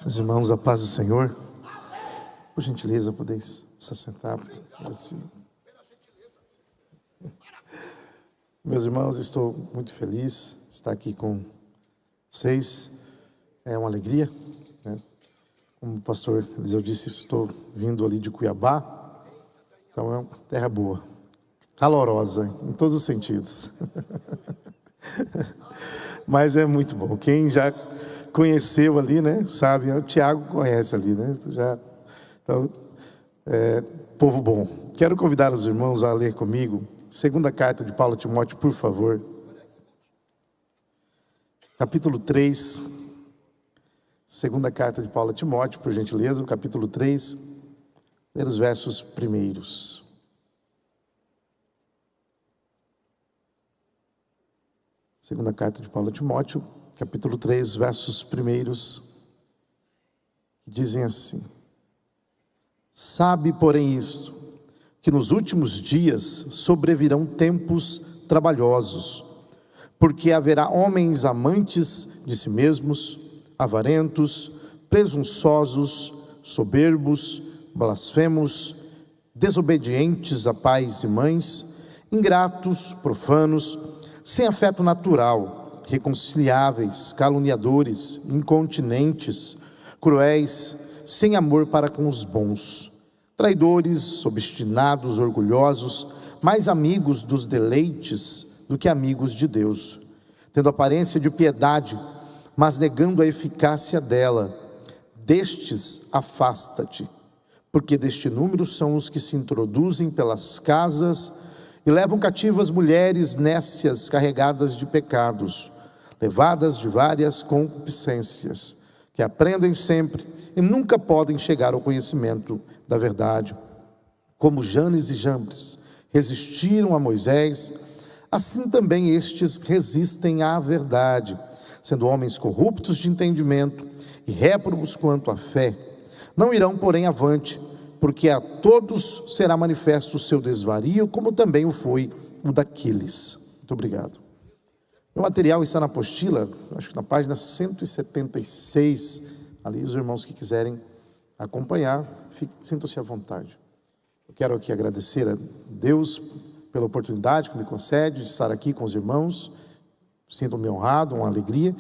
Os irmãos, a paz do Senhor. Por gentileza, podeis se assentar. Meus irmãos, estou muito feliz de estar aqui com vocês. É uma alegria, né? Como o pastor Eliseu disse, estou vindo ali de Cuiabá. Então é uma terra boa, calorosa em todos os sentidos. Mas é muito bom. Quem já conheceu ali, né, sabe, o Tiago conhece ali, né, então, povo bom. Quero convidar os irmãos a ler comigo, segunda carta de Paulo a Timóteo, por favor, capítulo 3, segunda carta de Paulo a Timóteo, por gentileza, capítulo 3, primeiros versos primeiros. Segunda carta de Paulo a Timóteo, capítulo 3, versos primeiros, que dizem assim: Sabe, porém, isto, que nos últimos dias sobrevirão tempos trabalhosos, porque haverá homens amantes de si mesmos, avarentos, presunçosos, soberbos, blasfemos, desobedientes a pais e mães, ingratos, profanos, sem afeto natural, reconciliáveis, caluniadores, incontinentes, cruéis, sem amor para com os bons, traidores, obstinados, orgulhosos, mais amigos dos deleites do que amigos de Deus, tendo aparência de piedade, mas negando a eficácia dela. Destes afasta-te, porque deste número são os que se introduzem pelas casas e levam cativas mulheres nécias carregadas de pecados, levadas de várias concupiscências, que aprendem sempre e nunca podem chegar ao conhecimento da verdade. Como Janes e Jambres resistiram a Moisés, assim também estes resistem à verdade, sendo homens corruptos de entendimento e réprobos quanto à fé. Não irão, porém, avante, porque a todos será manifesto o seu desvario, como também o foi o daqueles. Muito obrigado. O material está na apostila, acho que na página 176, ali os irmãos que quiserem acompanhar, sintam-se à vontade. Eu quero aqui agradecer a Deus pela oportunidade que me concede de estar aqui com os irmãos, sinto-me honrado, uma alegria,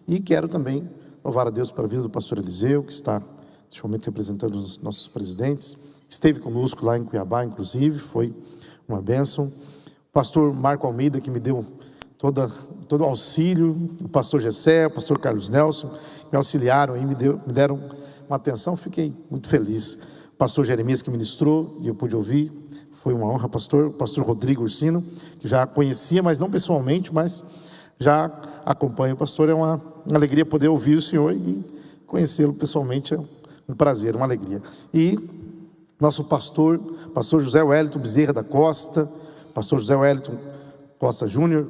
e quero também louvar a Deus pela vida do pastor Eliseu, que está neste momento representando os nossos presidentes, esteve conosco lá em Cuiabá, inclusive, foi uma bênção. O pastor Marco Almeida, que me deu todo o auxílio, o pastor Gessé, o pastor Carlos Nelson, me auxiliaram e me deram uma atenção, fiquei muito feliz. O pastor Jeremias, que ministrou, e eu pude ouvir, foi uma honra, pastor. O pastor Rodrigo Ursino, que já conhecia, mas não pessoalmente, mas já acompanho o pastor. É uma alegria poder ouvir o senhor e conhecê-lo pessoalmente, é um prazer, uma alegria. E nosso pastor José Wellington Bezerra da Costa, pastor José Wellington Costa Júnior,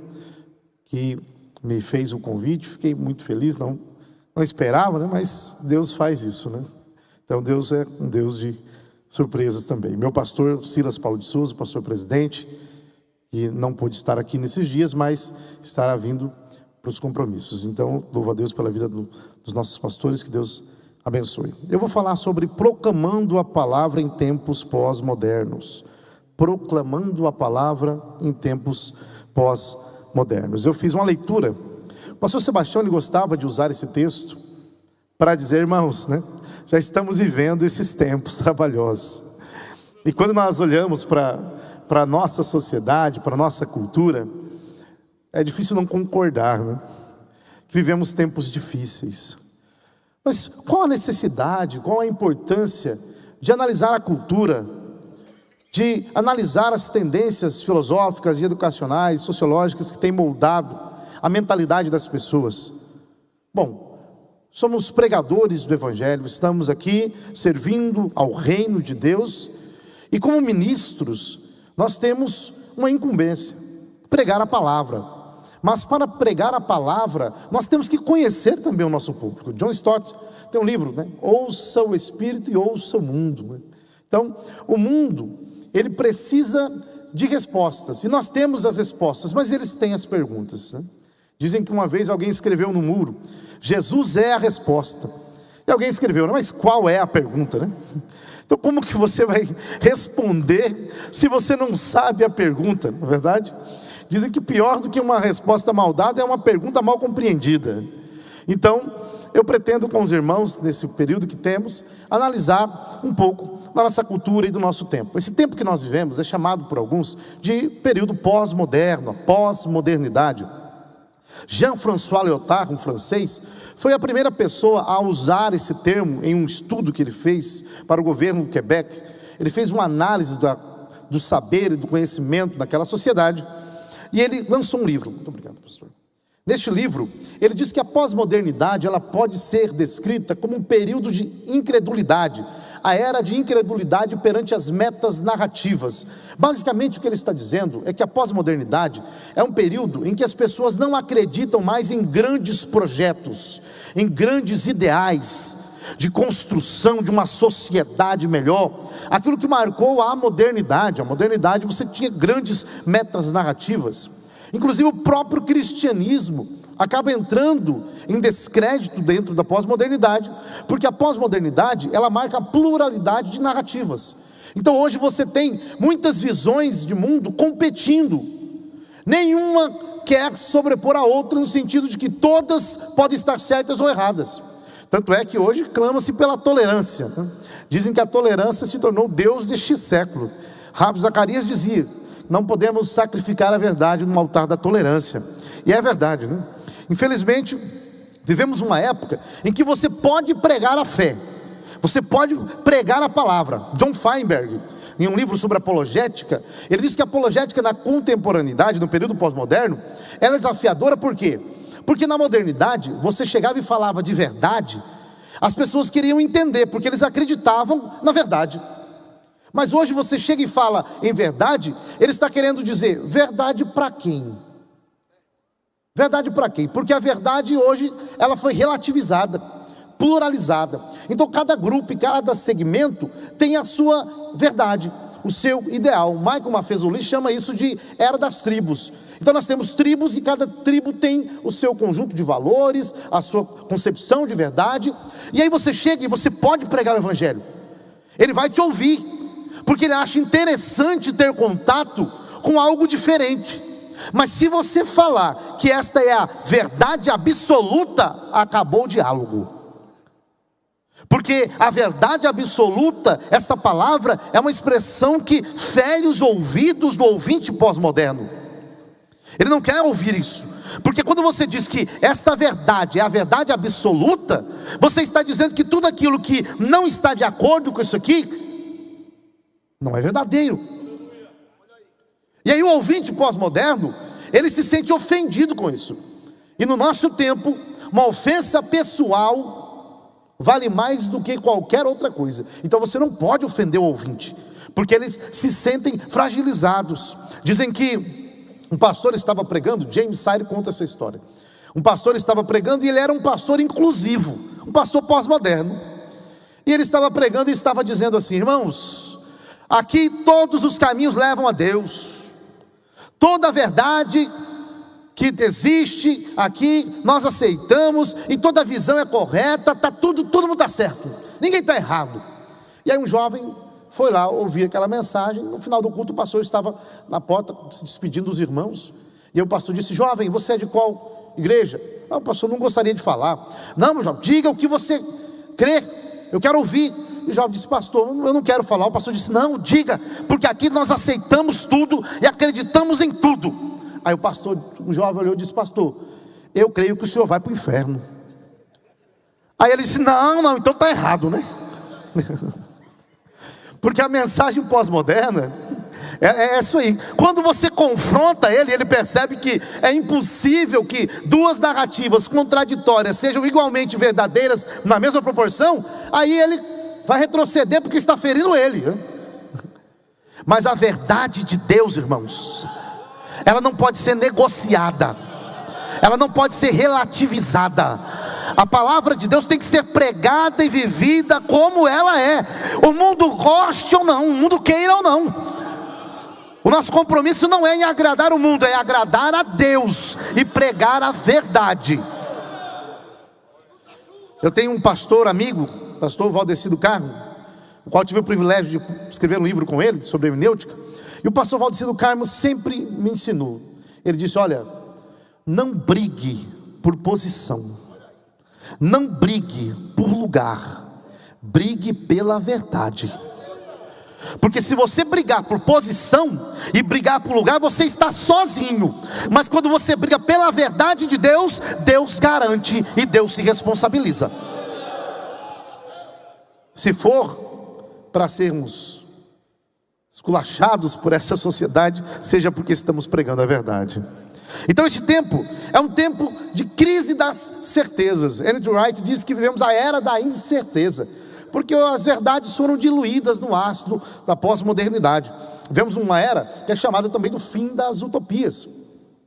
que me fez o convite, fiquei muito feliz, não esperava, né? Mas Deus faz isso, né? Então Deus é um Deus de surpresas também. Meu pastor Silas Paulo de Souza, pastor presidente, que não pôde estar aqui nesses dias, mas estará vindo para os compromissos. Então, louvo a Deus pela vida dos nossos pastores, que Deus abençoe. Eu vou falar sobre proclamando a palavra em tempos pós-modernos. Proclamando a palavra em tempos pós-modernos. Eu fiz uma leitura. O pastor Sebastião, ele gostava de usar esse texto para dizer, irmãos, né? Já estamos vivendo esses tempos trabalhosos. E quando nós olhamos para a nossa sociedade, para a nossa cultura, é difícil não concordar, né? Que vivemos tempos difíceis. Mas qual a necessidade, qual a importância de analisar a cultura, de analisar as tendências filosóficas e educacionais, sociológicas que têm moldado a mentalidade das pessoas? Bom, somos pregadores do Evangelho, estamos aqui servindo ao reino de Deus, e como ministros, nós temos uma incumbência, pregar a palavra. Mas para pregar a palavra, nós temos que conhecer também o nosso público. John Stott tem um livro, né? Ouça o Espírito e ouça o mundo, né? Então, o mundo, ele precisa de respostas, e nós temos as respostas, mas eles têm as perguntas, né? Dizem que uma vez alguém escreveu no muro: Jesus é a resposta. E alguém escreveu, né? Mas qual é a pergunta, né? Então como que você vai responder se você não sabe a pergunta, não é verdade? Dizem que pior do que uma resposta mal dada é uma pergunta mal compreendida. Então, eu pretendo com os irmãos, nesse período que temos, analisar um pouco da nossa cultura e do nosso tempo. Esse tempo que nós vivemos é chamado por alguns de período pós-moderno, pós-modernidade. Jean-François Lyotard, um francês, foi a primeira pessoa a usar esse termo em um estudo que ele fez para o governo do Quebec. Ele fez uma análise do saber e do conhecimento daquela sociedade, e ele lançou um livro. Muito obrigado, pastor. Neste livro, ele diz que a pós-modernidade ela pode ser descrita como um período de incredulidade, a era de incredulidade perante as metas narrativas. Basicamente o que ele está dizendo é que a pós-modernidade é um período em que as pessoas não acreditam mais em grandes projetos, em grandes ideais de construção de uma sociedade melhor. Aquilo que marcou a modernidade você tinha grandes metas narrativas. Inclusive o próprio cristianismo acaba entrando em descrédito dentro da pós-modernidade, porque a pós-modernidade ela marca a pluralidade de narrativas. Então hoje você tem muitas visões de mundo competindo, nenhuma quer sobrepor a outra, no sentido de que todas podem estar certas ou erradas. Tanto é que hoje clama-se pela tolerância, né? Dizem que a tolerância se tornou Deus deste século. Rabi Zacarias dizia: não podemos sacrificar a verdade no altar da tolerância. E é verdade, né? Infelizmente, vivemos uma época em que você pode pregar a fé, você pode pregar a palavra. John Feinberg, em um livro sobre apologética, ele diz que a apologética na contemporaneidade, no período pós-moderno, ela é desafiadora. Por quê? Porque na modernidade, você chegava e falava de verdade, as pessoas queriam entender, porque eles acreditavam na verdade. Mas hoje você chega e fala em verdade, ele está querendo dizer, verdade para quem? Verdade para quem? Porque a verdade hoje, ela foi relativizada, pluralizada. Então cada grupo e cada segmento tem a sua verdade, o seu ideal. Michael Maffezoli chama isso de era das tribos. Então nós temos tribos e cada tribo tem o seu conjunto de valores, a sua concepção de verdade. E aí você chega e você pode pregar o evangelho. Ele vai te ouvir, porque ele acha interessante ter contato com algo diferente. Mas se você falar que esta é a verdade absoluta, acabou o diálogo. Porque a verdade absoluta, esta palavra é uma expressão que fere os ouvidos do ouvinte pós-moderno. Ele não quer ouvir isso, porque quando você diz que esta verdade é a verdade absoluta, você está dizendo que tudo aquilo que não está de acordo com isso aqui não é verdadeiro. E aí o ouvinte pós-moderno, ele se sente ofendido com isso. E no nosso tempo, uma ofensa pessoal vale mais do que qualquer outra coisa. Então você não pode ofender o ouvinte, porque eles se sentem fragilizados. Dizem que um pastor estava pregando, James Sire conta essa história. Um pastor estava pregando e ele era um pastor inclusivo, um pastor pós-moderno. E ele estava pregando e estava dizendo assim: irmãos, aqui todos os caminhos levam a Deus. Toda a verdade que existe aqui nós aceitamos, e toda a visão é correta, todo mundo está certo, ninguém está errado. E aí um jovem foi lá ouvir aquela mensagem. No final do culto o pastor estava na porta se despedindo dos irmãos, e o pastor disse: jovem, você é de qual igreja? Não, pastor, não gostaria de falar. Não, meu jovem, diga o que você crê, eu quero ouvir. E o jovem disse: pastor, eu não quero falar. O pastor disse: não, diga, porque aqui nós aceitamos tudo e acreditamos em tudo. Aí o jovem olhou e disse: pastor, eu creio que o senhor vai para o inferno. Aí ele disse: não, então está errado, né? Porque a mensagem pós-moderna é isso aí. Quando você confronta ele, ele percebe que é impossível que duas narrativas contraditórias sejam igualmente verdadeiras na mesma proporção. Aí ele vai retroceder porque está ferindo ele. Mas a verdade de Deus, irmãos, ela não pode ser negociada, ela não pode ser relativizada. A palavra de Deus tem que ser pregada e vivida como ela é. O mundo goste ou não, o mundo queira ou não. O nosso compromisso não é em agradar o mundo, é agradar a Deus e pregar a verdade. Eu tenho um pastor amigo, pastor Valdeci do Carmo, o qual tive o privilégio de escrever um livro com ele sobre hermenêutica. E o pastor Valdeci do Carmo sempre me ensinou. Ele disse: olha, não brigue por posição, não brigue por lugar, brigue pela verdade. Porque se você brigar por posição e brigar por lugar, você está sozinho. Mas quando você briga pela verdade de Deus, Deus garante e Deus se responsabiliza. Se for para sermos esculachados por essa sociedade, seja porque estamos pregando a verdade. Então este tempo é um tempo de crise das certezas. Andrew Wright diz que vivemos a era da incerteza, porque as verdades foram diluídas no ácido da pós-modernidade. Vemos uma era que é chamada também do fim das utopias.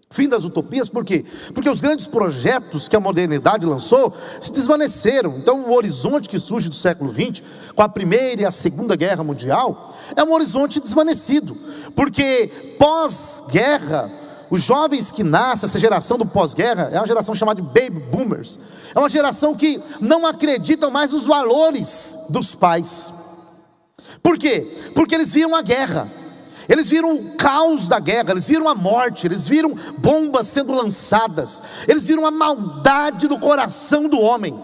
Fim das utopias por quê? Porque os grandes projetos que a modernidade lançou se desvaneceram. Então o horizonte que surge do século XX, com a Primeira e a Segunda Guerra Mundial, é um horizonte desvanecido. Porque pós-guerra, os jovens que nascem, essa geração do pós-guerra, é uma geração chamada de Baby Boomers. É uma geração que não acreditam mais nos valores dos pais. Por quê? Porque eles viram a guerra, eles viram o caos da guerra, eles viram a morte, eles viram bombas sendo lançadas, eles viram a maldade do coração do homem.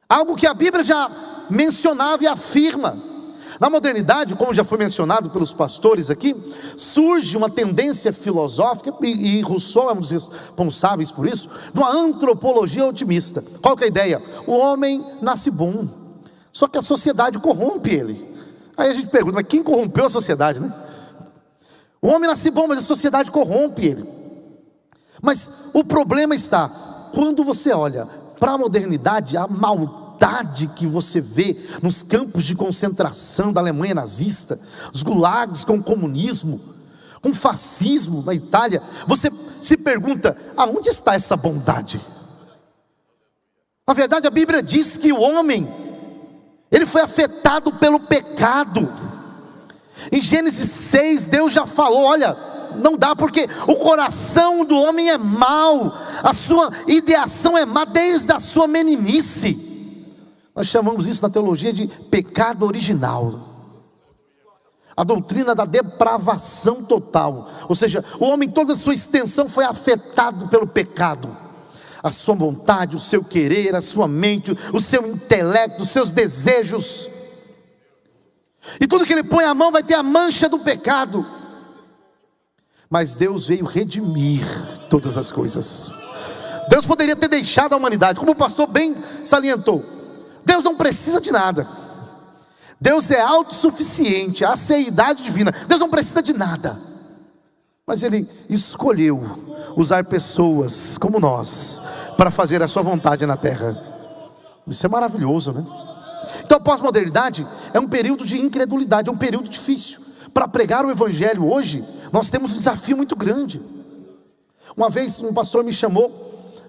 Algo que a Bíblia já mencionava e afirma. Na modernidade, como já foi mencionado pelos pastores aqui, surge uma tendência filosófica, e Rousseau é um dos responsáveis por isso, de uma antropologia otimista. Qual que é a ideia? O homem nasce bom, só que a sociedade corrompe ele. Aí a gente pergunta, mas quem corrompeu a sociedade, né? O homem nasce bom, mas a sociedade corrompe ele. Mas o problema está, quando você olha para a modernidade, a maldade que você vê nos campos de concentração da Alemanha nazista, os gulags com o comunismo, com o fascismo na Itália, você se pergunta, aonde está essa bondade? Na verdade a Bíblia diz que o homem, ele foi afetado pelo pecado. Em Gênesis 6, Deus já falou, olha, não dá, porque o coração do homem é mau, a sua ideação é má desde a sua meninice. Nós chamamos isso na teologia de pecado original, a doutrina da depravação total. Ou seja, o homem, toda a sua extensão foi afetado pelo pecado. A sua vontade, o seu querer, a sua mente, o seu intelecto, os seus desejos, e tudo que ele põe a mão vai ter a mancha do pecado. Mas Deus veio redimir todas as coisas. Deus poderia ter deixado a humanidade, como o pastor bem salientou, Deus não precisa de nada. Deus é autossuficiente, a aceidade divina. Deus não precisa de nada. Mas Ele escolheu usar pessoas como nós para fazer a sua vontade na terra. Isso é maravilhoso, né? Então a pós-modernidade é um período de incredulidade, é um período difícil. Para pregar o evangelho hoje, nós temos um desafio muito grande. Uma vez um pastor me chamou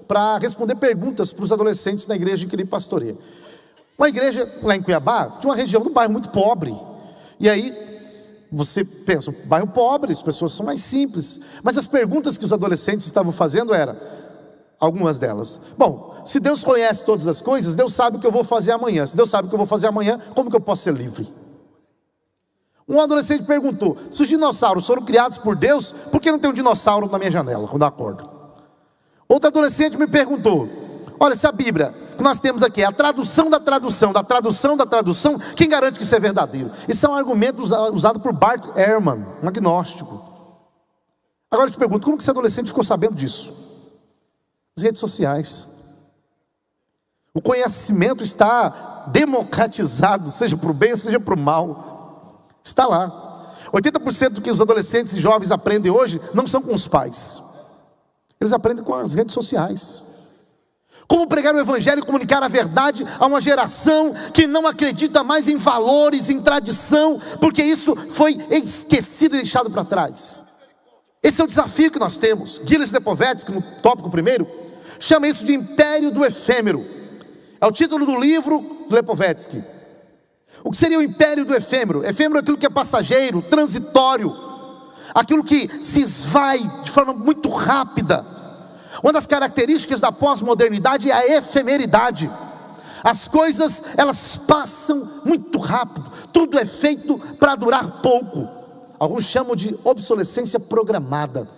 para responder perguntas para os adolescentes na igreja em que ele pastoreia. Uma igreja lá em Cuiabá, de uma região do bairro muito pobre. E aí, você pensa, bairro pobre, as pessoas são mais simples. Mas as perguntas que os adolescentes estavam fazendo eram, algumas delas: bom, se Deus conhece todas as coisas, Deus sabe o que eu vou fazer amanhã. Se Deus sabe o que eu vou fazer amanhã, como que eu posso ser livre? Um adolescente perguntou, se os dinossauros foram criados por Deus, por que não tem um dinossauro na minha janela, quando eu acordo? Outro adolescente me perguntou, olha, se a Bíblia que nós temos aqui é a tradução da tradução, da tradução da tradução, quem garante que isso é verdadeiro? Isso é um argumento usado por Bart Ehrman, um agnóstico. Agora eu te pergunto, como que esse adolescente ficou sabendo disso? As redes sociais. O conhecimento está democratizado, seja para o bem, seja para o mal. Está lá. 80% do que os adolescentes e jovens aprendem hoje não são com os pais. Eles aprendem com as redes sociais. Como pregar o evangelho e comunicar a verdade a uma geração que não acredita mais em valores, em tradição, porque isso foi esquecido e deixado para trás. Esse é o desafio que nós temos. Gilles Lipovetsky, no tópico primeiro, chama isso de império do efêmero. É o título do livro do Lipovetsky. O que seria o império do efêmero? Efêmero é aquilo que é passageiro, transitório, aquilo que se esvai de forma muito rápida. Uma das características da pós-modernidade é a efemeridade. As coisas, elas passam muito rápido. Tudo é feito para durar pouco. Alguns chamam de obsolescência programada.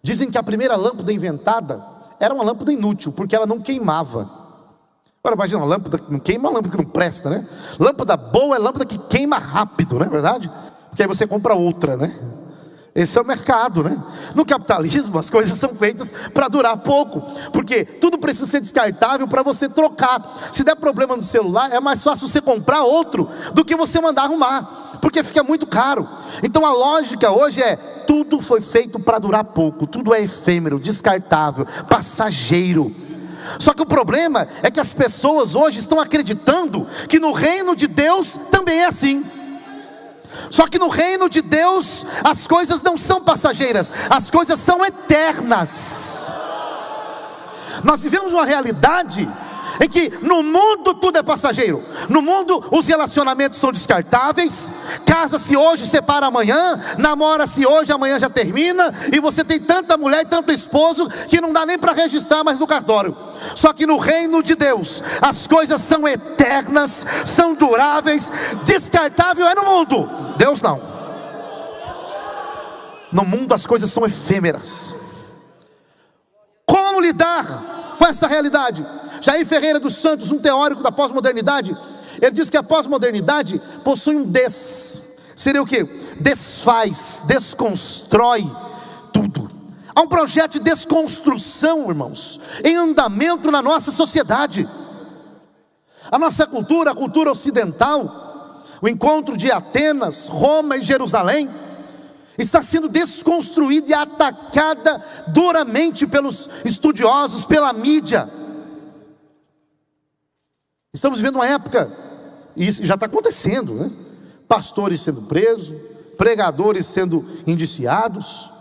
Dizem que a primeira lâmpada inventada era uma lâmpada inútil, porque ela não queimava. Agora imagina, uma lâmpada que não queima, uma lâmpada que não presta, né? Lâmpada boa é lâmpada que queima rápido, não é verdade? Porque aí você compra outra, né? Esse é o mercado, né? No capitalismo as coisas são feitas para durar pouco, porque tudo precisa ser descartável para você trocar. Se der problema no celular, é mais fácil você comprar outro do que você mandar arrumar, porque fica muito caro. Então a lógica hoje é: tudo foi feito para durar pouco, tudo é efêmero, descartável, passageiro. Só que o problema é que as pessoas hoje estão acreditando que no reino de Deus também é assim. Só que no reino de Deus as coisas não são passageiras, as coisas são eternas. Nós vivemos uma realidade em que no mundo tudo é passageiro. No mundo os relacionamentos são descartáveis. Casa-se hoje, separa amanhã. Namora-se hoje, amanhã já termina. E você tem tanta mulher e tanto esposo que não dá nem para registrar mais no cartório. Só que no reino de Deus as coisas são eternas, são duráveis. Descartável é no mundo, Deus não. No mundo as coisas são efêmeras. Como lidar com essa realidade? Jair Ferreira dos Santos, um teórico da pós-modernidade, ele diz que a pós-modernidade possui um seria o que? Desfaz, desconstrói tudo. Há um projeto de desconstrução, irmãos, em andamento na nossa sociedade. A nossa cultura, a cultura ocidental, o encontro de Atenas, Roma e Jerusalém, está sendo desconstruída e atacada duramente pelos estudiosos, pela mídia. Estamos vivendo uma época, e isso já está acontecendo, né? Pastores sendo presos, pregadores sendo indiciados,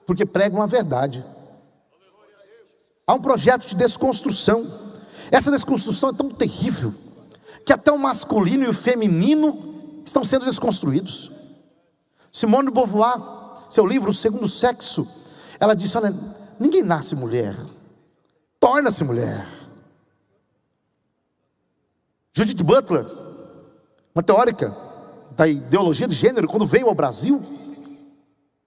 porque pregam a verdade. Há um projeto de desconstrução. Essa desconstrução é tão terrível, que até o masculino e o feminino estão sendo desconstruídos. Simone de Beauvoir, seu livro O Segundo Sexo, ela disse: olha, ninguém nasce mulher, torna-se mulher. Judith Butler, uma teórica da ideologia de gênero, quando veio ao Brasil,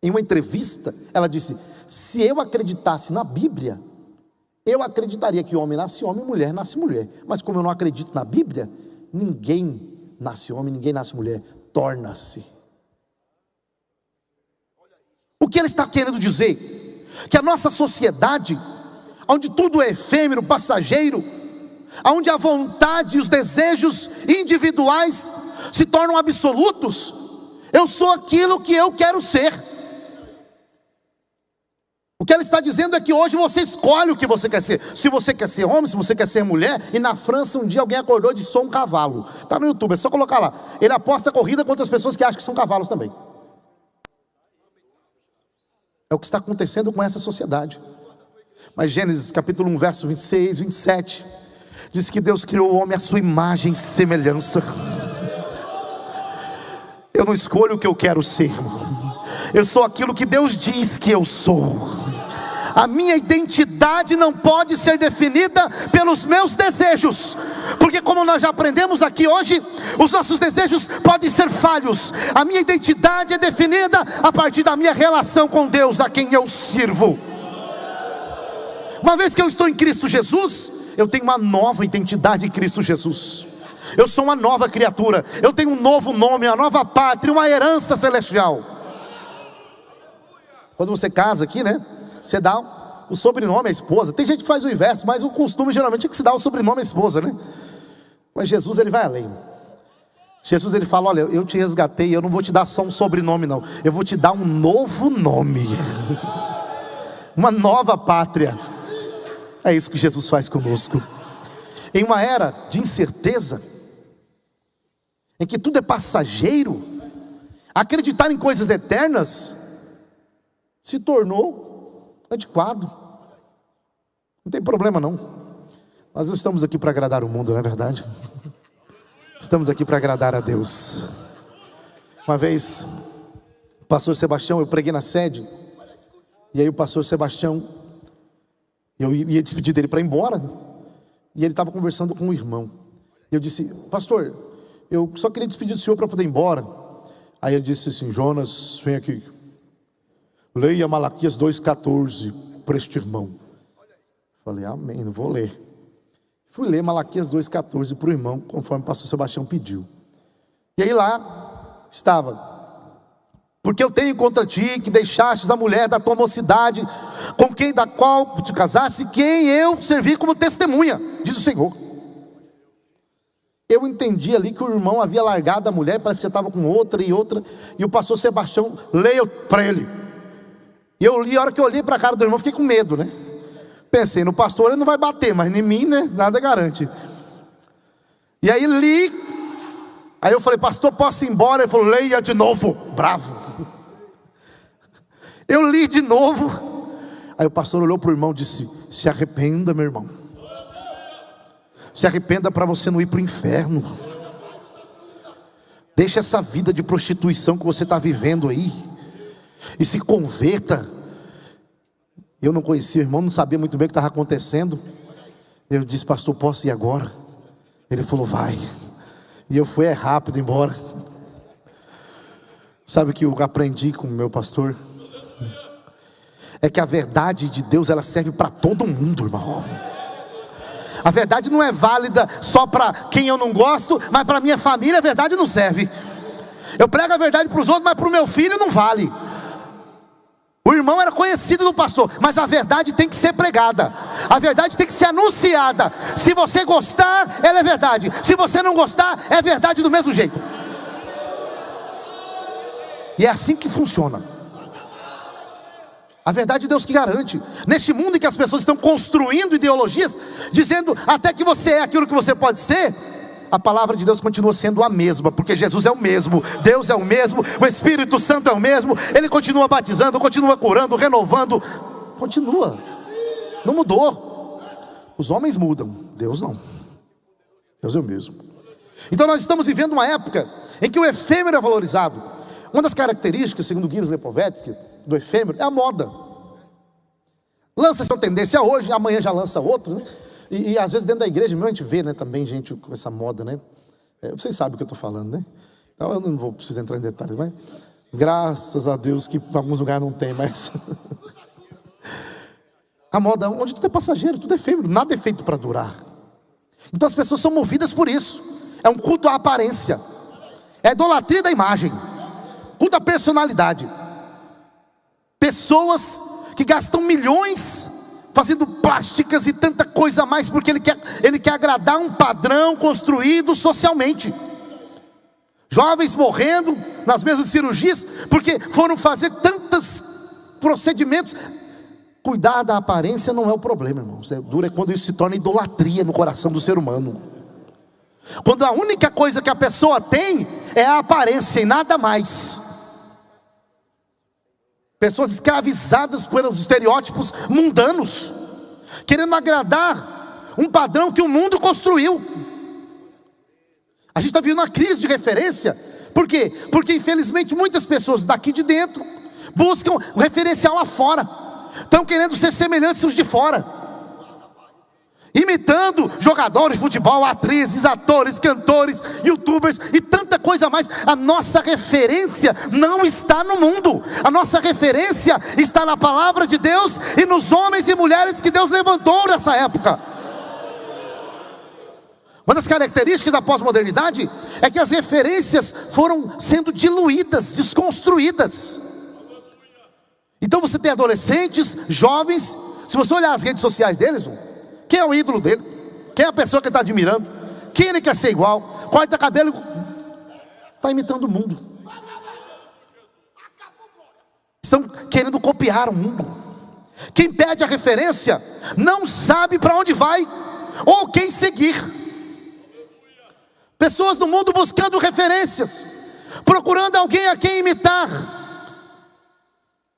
em uma entrevista, ela disse: se eu acreditasse na Bíblia, eu acreditaria que homem nasce homem, mulher nasce mulher. Mas como eu não acredito na Bíblia, ninguém nasce homem, ninguém nasce mulher, torna-se. O que ela está querendo dizer? Que a nossa sociedade, onde tudo é efêmero, passageiro, onde a vontade e os desejos individuais se tornam absolutos, eu sou aquilo que eu quero ser. O que ela está dizendo é que hoje você escolhe o que você quer ser. Se você quer ser homem, se você quer ser mulher. E na França um dia alguém acordou e disse: sou um cavalo. Está no YouTube, é só colocar lá. Ele aposta a corrida contra as pessoas que acham que são cavalos também. É o que está acontecendo com essa sociedade. Mas Gênesis capítulo 1, verso 26, 27, diz que Deus criou o homem à sua imagem e semelhança. Eu não escolho o que eu quero ser, eu sou aquilo que Deus diz que eu sou. A minha identidade não pode ser definida pelos meus desejos, porque como nós já aprendemos aqui hoje, os nossos desejos podem ser falhos. A minha identidade é definida a partir da minha relação com Deus, a quem eu sirvo. Uma vez que eu estou em Cristo Jesus, eu tenho uma nova identidade em Cristo Jesus. Eu sou uma nova criatura, eu tenho um novo nome, uma nova pátria, uma herança celestial. Quando você casa aqui, né, você dá o sobrenome à esposa. Tem gente que faz o inverso, mas o costume geralmente é que se dá o sobrenome à esposa, né? Mas Jesus, ele vai além. Jesus, ele fala: olha, eu te resgatei, eu não vou te dar só um sobrenome não, eu vou te dar um novo nome, uma nova pátria. É isso que Jesus faz conosco. Em uma era de incerteza, em que tudo é passageiro, acreditar em coisas eternas se tornou antiquado. Não tem problema não. Nós não estamos aqui para agradar o mundo, não é verdade? Estamos aqui para agradar a Deus. Uma vez, o pastor Sebastião, eu preguei na sede, e aí o pastor Sebastião, eu ia despedir dele para ir embora, e ele estava conversando com um irmão. Eu disse: pastor, eu só queria despedir do senhor para poder ir embora. Aí ele disse assim: Jonas, vem aqui, leia Malaquias 2,14 para este irmão. Falei: amém, não vou ler. Fui ler Malaquias 2,14 para o irmão, conforme o pastor Sebastião pediu. E aí lá estava: porque eu tenho contra ti que deixastes a mulher da tua mocidade, com quem da qual te casaste, quem eu servi como testemunha, diz o Senhor. Eu entendi ali que o irmão havia largado a mulher, parece que já estava com outra, e o pastor Sebastião leia para ele. E eu li, a hora que eu olhei para a cara do irmão, fiquei com medo, né? Pensei, no pastor ele não vai bater, mas em mim, né, nada garante. E aí li, aí eu falei: pastor, posso ir embora? Ele falou: leia de novo. Bravo. Eu li de novo. Aí o pastor olhou para o irmão e disse: se arrependa, meu irmão. Se arrependa para você não ir para o inferno. Deixa essa vida de prostituição que você está vivendo aí e se converta. Eu não conhecia o irmão, não sabia muito bem o que estava acontecendo. Eu disse: pastor, posso ir agora? Ele falou: vai. E eu fui rápido embora. Sabe o que eu aprendi com o meu pastor? É que a verdade de Deus, ela serve para todo mundo, irmão. A verdade não é válida só para quem eu não gosto, mas para minha família a verdade não serve. Eu prego a verdade para os outros, mas para o meu filho não vale. O irmão era conhecido do pastor, mas a verdade tem que ser pregada, a verdade tem que ser anunciada. Se você gostar, ela é verdade. Se você não gostar, é verdade do mesmo jeito. E é assim que funciona. A verdade de Deus que garante. Neste mundo em que as pessoas estão construindo ideologias, dizendo até que você é aquilo que você pode ser, a palavra de Deus continua sendo a mesma, porque Jesus é o mesmo, Deus é o mesmo, o Espírito Santo é o mesmo. Ele continua batizando, continua curando, renovando, continua, não mudou. Os homens mudam, Deus não. Deus é o mesmo. Então nós estamos vivendo uma época em que o efêmero é valorizado. Uma das características, segundo Gilles Lipovetsky, do efêmero é a moda. Lança-se uma tendência hoje, amanhã já lança outra, né? E às vezes dentro da igreja mesmo a gente vê, né, também gente com essa moda, né? Vocês sabem o que eu estou falando, né? Então eu não vou precisar entrar em detalhes, mas graças a Deus que em alguns lugares não tem, mas a moda, onde tudo é passageiro, tudo é efêmero, nada é feito para durar. Então as pessoas são movidas por isso. É um culto à aparência, é a idolatria da imagem, culto à personalidade. Pessoas que gastam milhões fazendo plásticas e tanta coisa a mais, porque ele quer agradar um padrão construído socialmente. Jovens morrendo nas mesmas cirurgias, porque foram fazer tantos procedimentos. Cuidar da aparência não é o problema, irmão. O duro é quando isso se torna idolatria no coração do ser humano. Quando a única coisa que a pessoa tem é a aparência e nada mais. Pessoas escravizadas pelos estereótipos mundanos, querendo agradar um padrão que o mundo construiu. A gente está vivendo uma crise de referência. Por quê? Porque infelizmente muitas pessoas daqui de dentro buscam um referencial lá fora, estão querendo ser semelhantes aos de fora, imitando jogadores de futebol, atrizes, atores, cantores, youtubers e tanta coisa mais. A nossa referência não está no mundo, a nossa referência está na palavra de Deus e nos homens e mulheres que Deus levantou nessa época. Uma das características da pós-modernidade é que as referências foram sendo diluídas, desconstruídas. Então você tem adolescentes, jovens, se você olhar as redes sociais deles, quem é o ídolo dele? Quem é a pessoa que ele está admirando? Quem ele quer ser igual? Corta cabelo, está imitando o mundo. Estão querendo copiar o mundo. Quem pede a referência não sabe para onde vai ou quem seguir. Pessoas no mundo buscando referências, procurando alguém a quem imitar.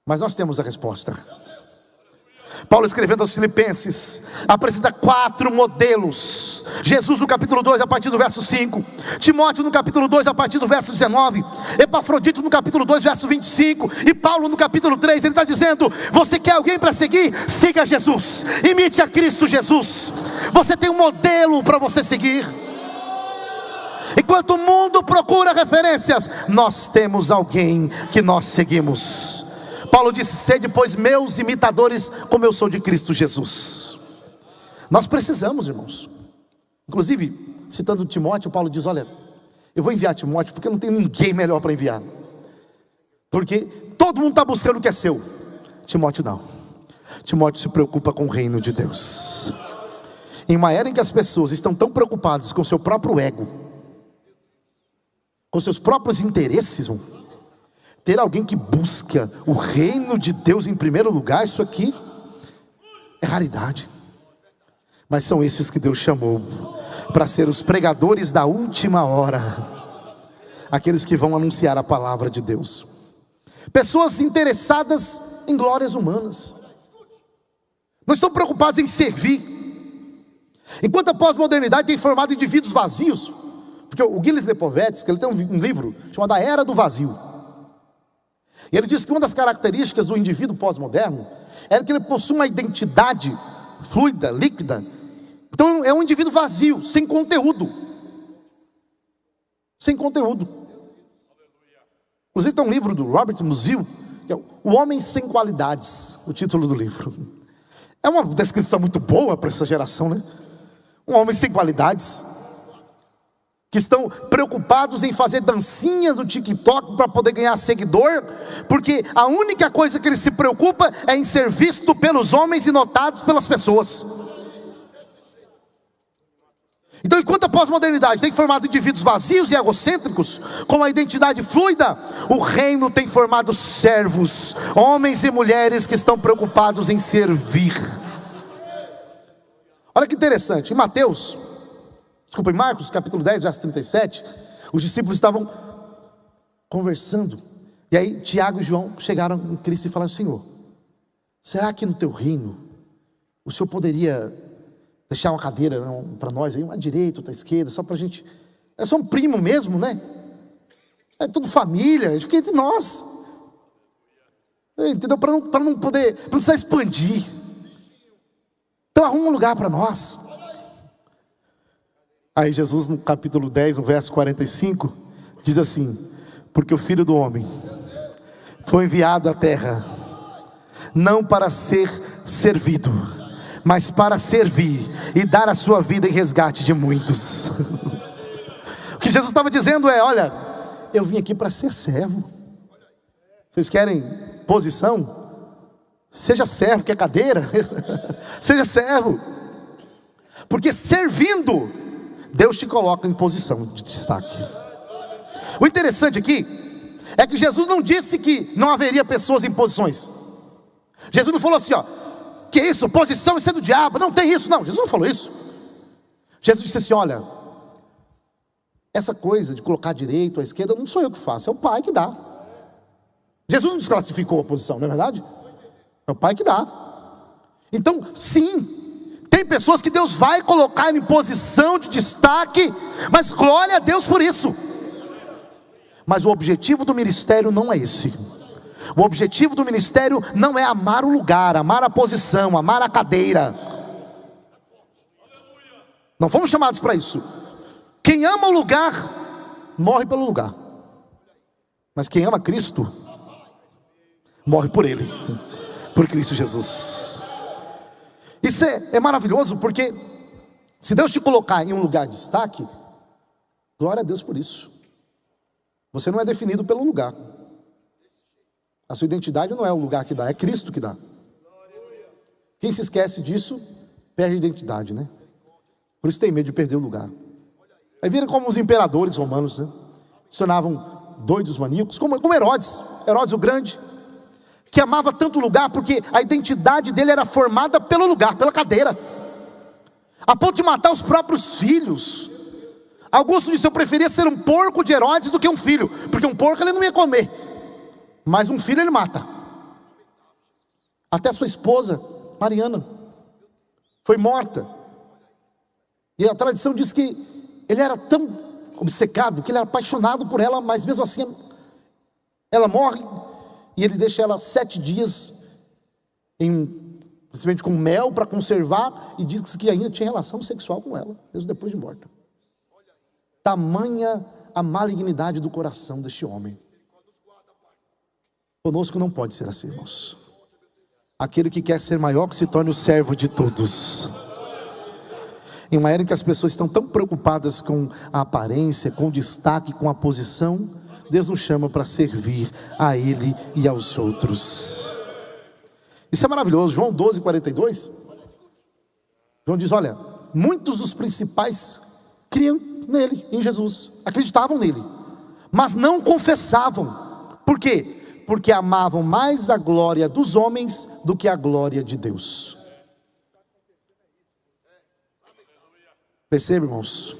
Mas nós temos a resposta. Paulo, escrevendo aos Filipenses, apresenta 4 modelos. Jesus no capítulo 2 a partir do verso 5, Timóteo no capítulo 2 a partir do verso 19, Epafrodito no capítulo 2 verso 25, e Paulo no capítulo 3, ele está dizendo: você quer alguém para seguir? Siga Jesus, imite a Cristo Jesus. Você tem um modelo para você seguir. Enquanto o mundo procura referências, nós temos alguém que nós seguimos. Paulo disse: sede, pois, meus imitadores, como eu sou de Cristo Jesus. Nós precisamos, irmãos. Inclusive, citando Timóteo, Paulo diz: olha, eu vou enviar Timóteo porque não tem ninguém melhor para enviar. Porque todo mundo está buscando o que é seu. Timóteo não. Timóteo se preocupa com o reino de Deus. Em uma era em que as pessoas estão tão preocupadas com o seu próprio ego, com seus próprios interesses, ter alguém que busca o reino de Deus em primeiro lugar, isso aqui é raridade. Mas são esses que Deus chamou para ser os pregadores da última hora, aqueles que vão anunciar a palavra de Deus. Pessoas interessadas em glórias humanas, não estão preocupados em servir. Enquanto a pós-modernidade tem formado indivíduos vazios, porque o Gilles Lipovetsky, ele tem um livro chamado A Era do Vazio, e ele diz que uma das características do indivíduo pós-moderno é que ele possui uma identidade fluida, líquida. Então é um indivíduo vazio, sem conteúdo. Sem conteúdo. Inclusive tem um livro do Robert Musil, que é O Homem Sem Qualidades, o título do livro. É uma descrição muito boa para essa geração, né? Um homem sem qualidades, que estão preocupados em fazer dancinha no TikTok para poder ganhar seguidor, porque a única coisa que ele se preocupa é em ser visto pelos homens e notado pelas pessoas. Então, enquanto a pós-modernidade tem formado indivíduos vazios e egocêntricos, com a identidade fluida, o reino tem formado servos, homens e mulheres que estão preocupados em servir. Olha que interessante, em Marcos capítulo 10, verso 37, os discípulos estavam conversando, e aí Tiago e João chegaram em Cristo e falaram: Senhor, será que no teu reino, o Senhor poderia deixar uma cadeira para nós aí, uma à direita, outra à esquerda, só para a gente, é só um primo mesmo, né? É tudo família, a gente fica entre nós, entendeu? Para não poder, para não precisar expandir. Então arruma um lugar para nós. Aí Jesus, no capítulo 10, no verso 45, diz assim: porque o Filho do Homem foi enviado à terra, não para ser servido, mas para servir e dar a sua vida em resgate de muitos. O que Jesus estava dizendo é: olha, eu vim aqui para ser servo. Vocês querem posição? Seja servo, que é cadeira. Seja servo. Porque servindo, Deus te coloca em posição de destaque. O interessante aqui é que Jesus não disse que não haveria pessoas em posições. Jesus não falou assim: ó, que isso, posição isso é do diabo, não tem isso. Não, Jesus não falou isso. Jesus disse assim: olha, essa coisa de colocar à direita ou à esquerda não sou eu que faço, é o Pai que dá. Jesus não desclassificou a posição, não é verdade? É o Pai que dá. Então, sim, tem pessoas que Deus vai colocar em posição de destaque, mas glória a Deus por isso. Mas o objetivo do ministério não é esse. O objetivo do ministério não é amar o lugar, amar a posição, amar a cadeira. Não fomos chamados para isso. Quem ama o lugar, morre pelo lugar. Mas quem ama Cristo, morre por Ele, por Cristo Jesus. Isso é maravilhoso, porque se Deus te colocar em um lugar de destaque, glória a Deus por isso. Você não é definido pelo lugar. A sua identidade não é o lugar que dá, é Cristo que dá. Quem se esquece disso, perde a identidade, né? Por isso tem medo de perder o lugar. Aí viram como os imperadores romanos, né? Se tornavam doidos, maníacos, como Herodes o Grande, que amava tanto o lugar, porque a identidade dele era formada pelo lugar, pela cadeira, a ponto de matar os próprios filhos. Augusto disse: eu preferia ser um porco de Herodes do que um filho, porque um porco ele não ia comer, mas um filho ele mata. Até sua esposa, Mariana, foi morta. E a tradição diz que ele era tão obcecado, que ele era apaixonado por ela, mas mesmo assim, ela morre, e ele deixa ela 7 dias, simplesmente com mel para conservar, e diz que ainda tinha relação sexual com ela, mesmo depois de morta. Tamanha a malignidade do coração deste homem. Conosco não pode ser assim, irmãos. Aquele que quer ser maior, que se torne o servo de todos. Em uma era em que as pessoas estão tão preocupadas com a aparência, com o destaque, com a posição, Deus nos chama para servir a Ele e aos outros. Isso é maravilhoso. João 12:42. João diz: olha, muitos dos principais criam nele, em Jesus, acreditavam nele, mas não confessavam. Por quê? Porque amavam mais a glória dos homens do que a glória de Deus. Percebe, irmãos?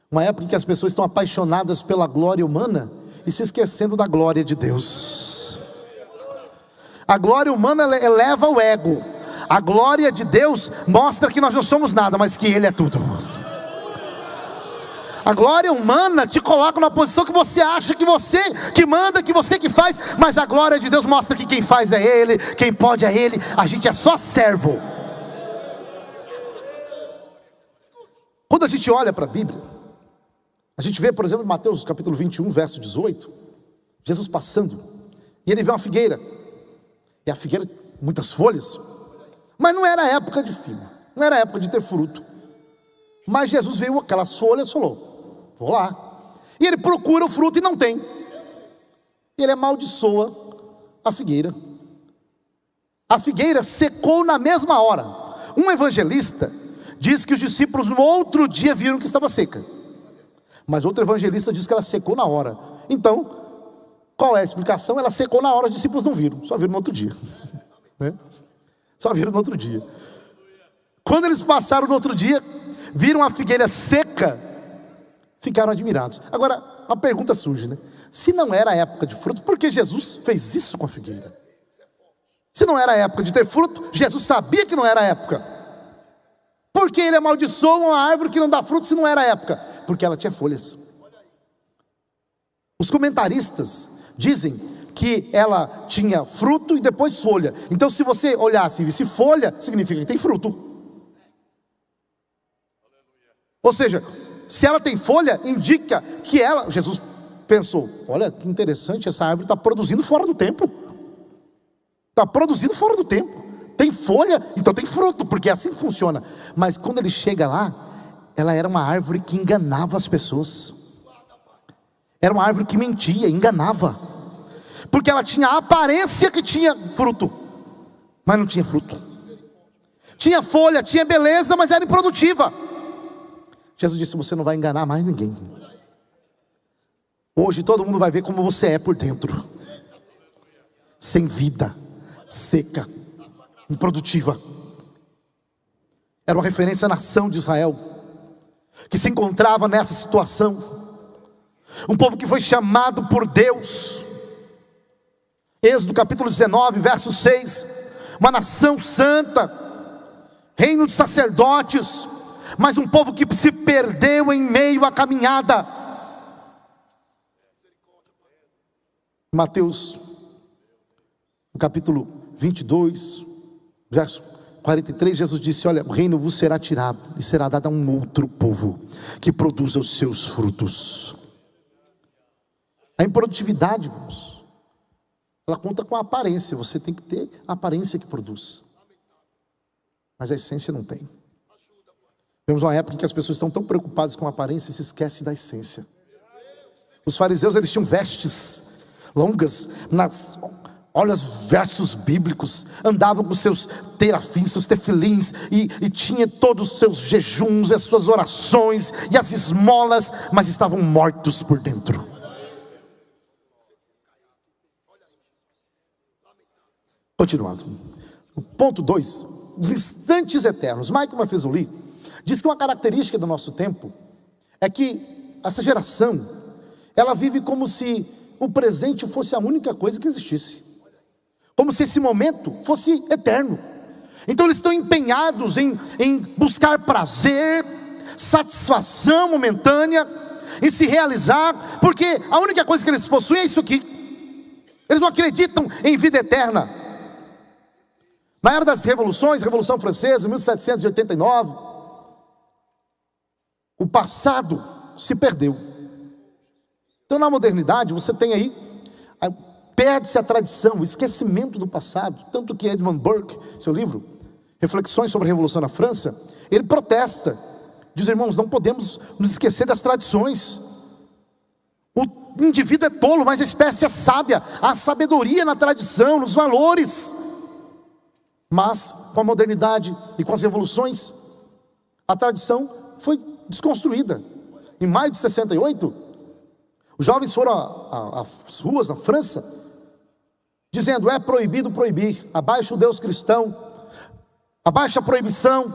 Uma época em que as pessoas estão apaixonadas pela glória humana e se esquecendo da glória de Deus. A glória humana eleva o ego. A glória de Deus mostra que nós não somos nada, mas que Ele é tudo. A glória humana te coloca numa posição que você acha que você que manda, que você que faz, mas a glória de Deus mostra que quem faz é Ele, quem pode é Ele, a gente é só servo. Quando a gente olha para a Bíblia, a gente vê, por exemplo, em Mateus capítulo 21, verso 18, Jesus passando, e ele vê uma figueira, e a figueira, muitas folhas, mas não era época de figo, não era época de ter fruto, mas Jesus viu aquelas folhas e falou: vou lá, e ele procura o fruto e não tem, e ele amaldiçoa a figueira secou na mesma hora. Um evangelista diz que os discípulos no outro dia viram que estava seca, mas outro evangelista diz que ela secou na hora. Então, qual é a explicação? Ela secou na hora, os discípulos não viram, só viram no outro dia. Né? Só viram no outro dia. Quando eles passaram no outro dia, viram a figueira seca, ficaram admirados. Agora, uma pergunta surge, né? Se não era a época de fruto, por que Jesus fez isso com a figueira? Se não era a época de ter fruto, Jesus sabia que não era a época. Por que ele amaldiçoou uma árvore que não dá fruto se não era a época? Porque ela tinha folhas. Os comentaristas dizem que ela tinha fruto e depois folha. Então, se você olhasse e visse folha, significa que tem fruto. Ou seja, se ela tem folha, indica que ela... Jesus pensou: olha que interessante, essa árvore está produzindo fora do tempo. Está produzindo fora do tempo. Tem folha, então tem fruto, porque é assim que funciona. Mas quando ele chega lá, ela era uma árvore que enganava as pessoas. Era uma árvore que mentia, enganava. Porque ela tinha a aparência que tinha fruto, mas não tinha fruto. Tinha folha, tinha beleza, mas era improdutiva. Jesus disse: você não vai enganar mais ninguém. Hoje todo mundo vai ver como você é por dentro. Sem vida, seca, improdutiva. Era uma referência à nação de Israel, que se encontrava nessa situação. Um povo que foi chamado por Deus. Êxodo capítulo 19, verso 6. Uma nação santa, reino de sacerdotes, mas um povo que se perdeu em meio à caminhada. Mateus, no capítulo 22, verso 43, Jesus disse: olha, o reino vos será tirado e será dado a um outro povo, que produza os seus frutos. A improdutividade, irmãos, ela conta com a aparência. Você tem que ter a aparência que produz, mas a essência não tem. Vemos uma época em que as pessoas estão tão preocupadas com a aparência e se esquecem da essência. Os fariseus, eles tinham vestes longas, olha os versos bíblicos, andavam com seus terafins, seus tefilins, e tinha todos os seus jejuns, as suas orações e as esmolas, mas estavam mortos por dentro. Continuando, o ponto 2, os instantes eternos. Michael Maffezoli diz que uma característica do nosso tempo é que essa geração, ela vive como se o presente fosse a única coisa que existisse, como se esse momento fosse eterno. Então eles estão empenhados em buscar prazer, satisfação momentânea, em se realizar, porque a única coisa que eles possuem é isso aqui. Eles não acreditam em vida eterna. Na era das revoluções, Revolução Francesa, 1789, o passado se perdeu. Então na modernidade você tem aí, perde-se a tradição, o esquecimento do passado. Tanto que Edmund Burke, seu livro, Reflexões sobre a Revolução na França, ele protesta, diz: irmãos, não podemos nos esquecer das tradições. O indivíduo é tolo, mas a espécie é sábia. Há sabedoria na tradição, nos valores. Mas com a modernidade e com as revoluções, a tradição foi desconstruída. Em maio de 68, os jovens foram às ruas na França, dizendo: é proibido proibir, abaixo o Deus cristão, abaixo a proibição,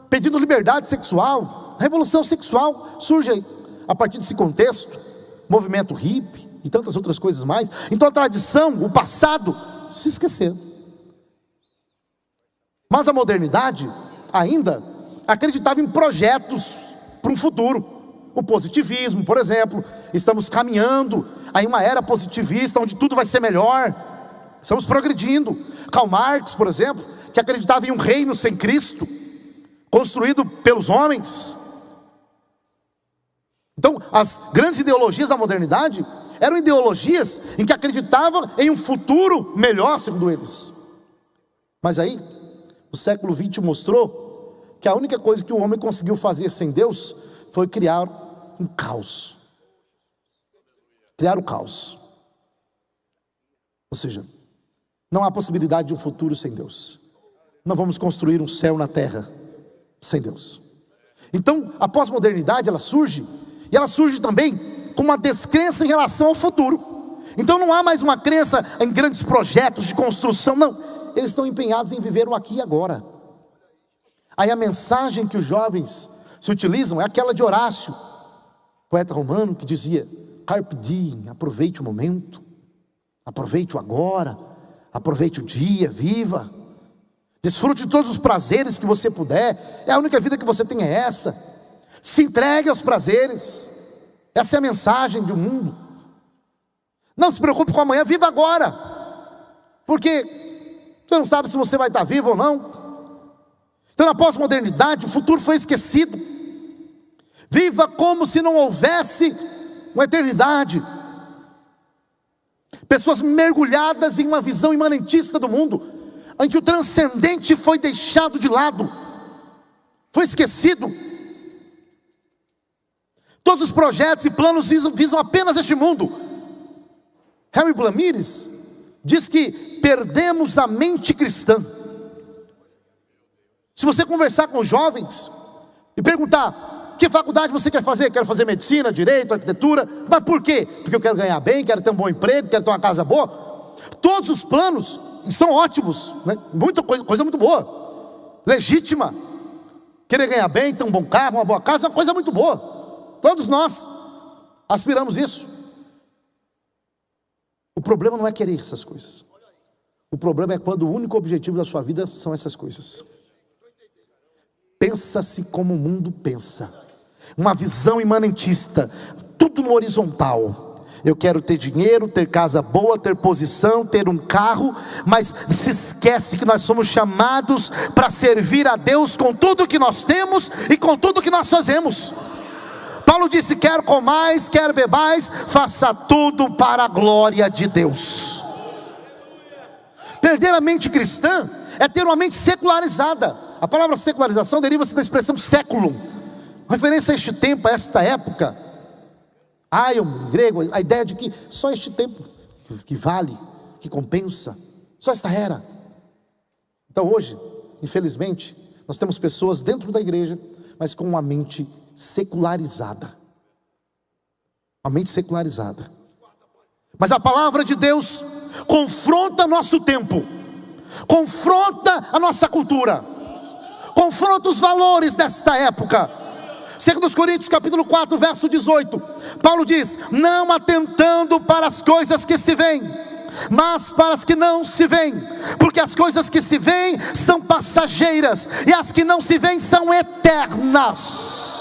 pedindo liberdade sexual. A revolução sexual surge a partir desse contexto, movimento hippie e tantas outras coisas mais. Então a tradição, o passado, se esqueceu. Mas a modernidade ainda acreditava em projetos para um futuro. O positivismo, por exemplo, estamos caminhando em uma era positivista, onde tudo vai ser melhor, estamos progredindo. Karl Marx, por exemplo, que acreditava em um reino sem Cristo, construído pelos homens. Então, as grandes ideologias da modernidade eram ideologias em que acreditavam em um futuro melhor, segundo eles. Mas aí, o século XX mostrou que a única coisa que o homem conseguiu fazer sem Deus foi criar um caos. Criar o caos. Ou seja, não há possibilidade de um futuro sem Deus. Não vamos construir um céu na terra sem Deus. Então, a pós-modernidade, ela surge, e ela surge também com uma descrença em relação ao futuro. Então não há mais uma crença em grandes projetos de construção, não. Eles estão empenhados em viver o aqui e agora. Aí a mensagem que os jovens se utilizam é aquela de Horácio, poeta romano, que dizia: carpe diem, aproveite o momento, aproveite o agora, aproveite o dia, viva, desfrute de todos os prazeres que você puder. É a única vida que você tem, é essa. Se entregue aos prazeres. Essa é a mensagem do mundo. Não se preocupe com amanhã, viva agora, porque você não sabe se você vai estar vivo ou não. Então na pós-modernidade o futuro foi esquecido. Viva como se não houvesse uma eternidade. Pessoas mergulhadas em uma visão imanentista do mundo, em que o transcendente foi deixado de lado, foi esquecido. Todos os projetos e planos visam apenas este mundo. Harry Blamires diz que perdemos a mente cristã. Se você conversar com os jovens e perguntar: que faculdade você quer fazer? Quero fazer medicina, direito, arquitetura. Mas por quê? Porque eu quero ganhar bem, quero ter um bom emprego, quero ter uma casa boa. Todos os planos são ótimos, né? Muita coisa muito boa, legítima. Querer ganhar bem, ter um bom carro, uma boa casa, é uma coisa muito boa. Todos nós aspiramos isso. O problema não é querer essas coisas. O problema é quando o único objetivo da sua vida são essas coisas. Pensa-se como o mundo pensa. Uma visão imanentista, tudo no horizontal. Eu quero ter dinheiro, ter casa boa, ter posição, ter um carro, mas se esquece que nós somos chamados para servir a Deus com tudo que nós temos e com tudo que nós fazemos. Paulo disse: quer comais, quer bebais, faça tudo para a glória de Deus. Perder a mente cristã é ter uma mente secularizada. A palavra secularização deriva-se da expressão século, referência a este tempo, a esta época. Aion, em grego, a ideia de que só este tempo que vale, que compensa, só esta era. Então hoje, infelizmente, nós temos pessoas dentro da igreja, mas com uma mente secularizada. A mente secularizada. Mas a palavra de Deus confronta nosso tempo, confronta a nossa cultura, confronta os valores desta época. 2 Coríntios capítulo 4, verso 18, Paulo diz: não atentando para as coisas que se veem, mas para as que não se veem, porque as coisas que se veem são passageiras, e as que não se veem são eternas.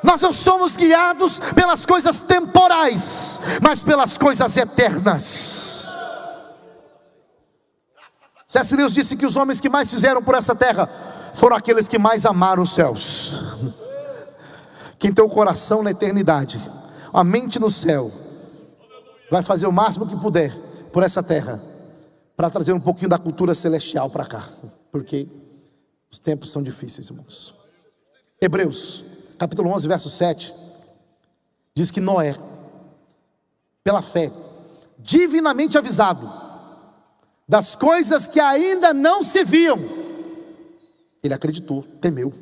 Nós não somos guiados pelas coisas temporais, mas pelas coisas eternas. C.S. Lewis disse que os homens que mais fizeram por essa terra foram aqueles que mais amaram os céus. Quem tem o coração na eternidade, a mente no céu, vai fazer o máximo que puder por essa terra, para trazer um pouquinho da cultura celestial para cá, porque os tempos são difíceis, irmãos. Hebreus, capítulo 11, verso 7, diz que Noé, pela fé, divinamente avisado das coisas que ainda não se viam, ele acreditou, temeu.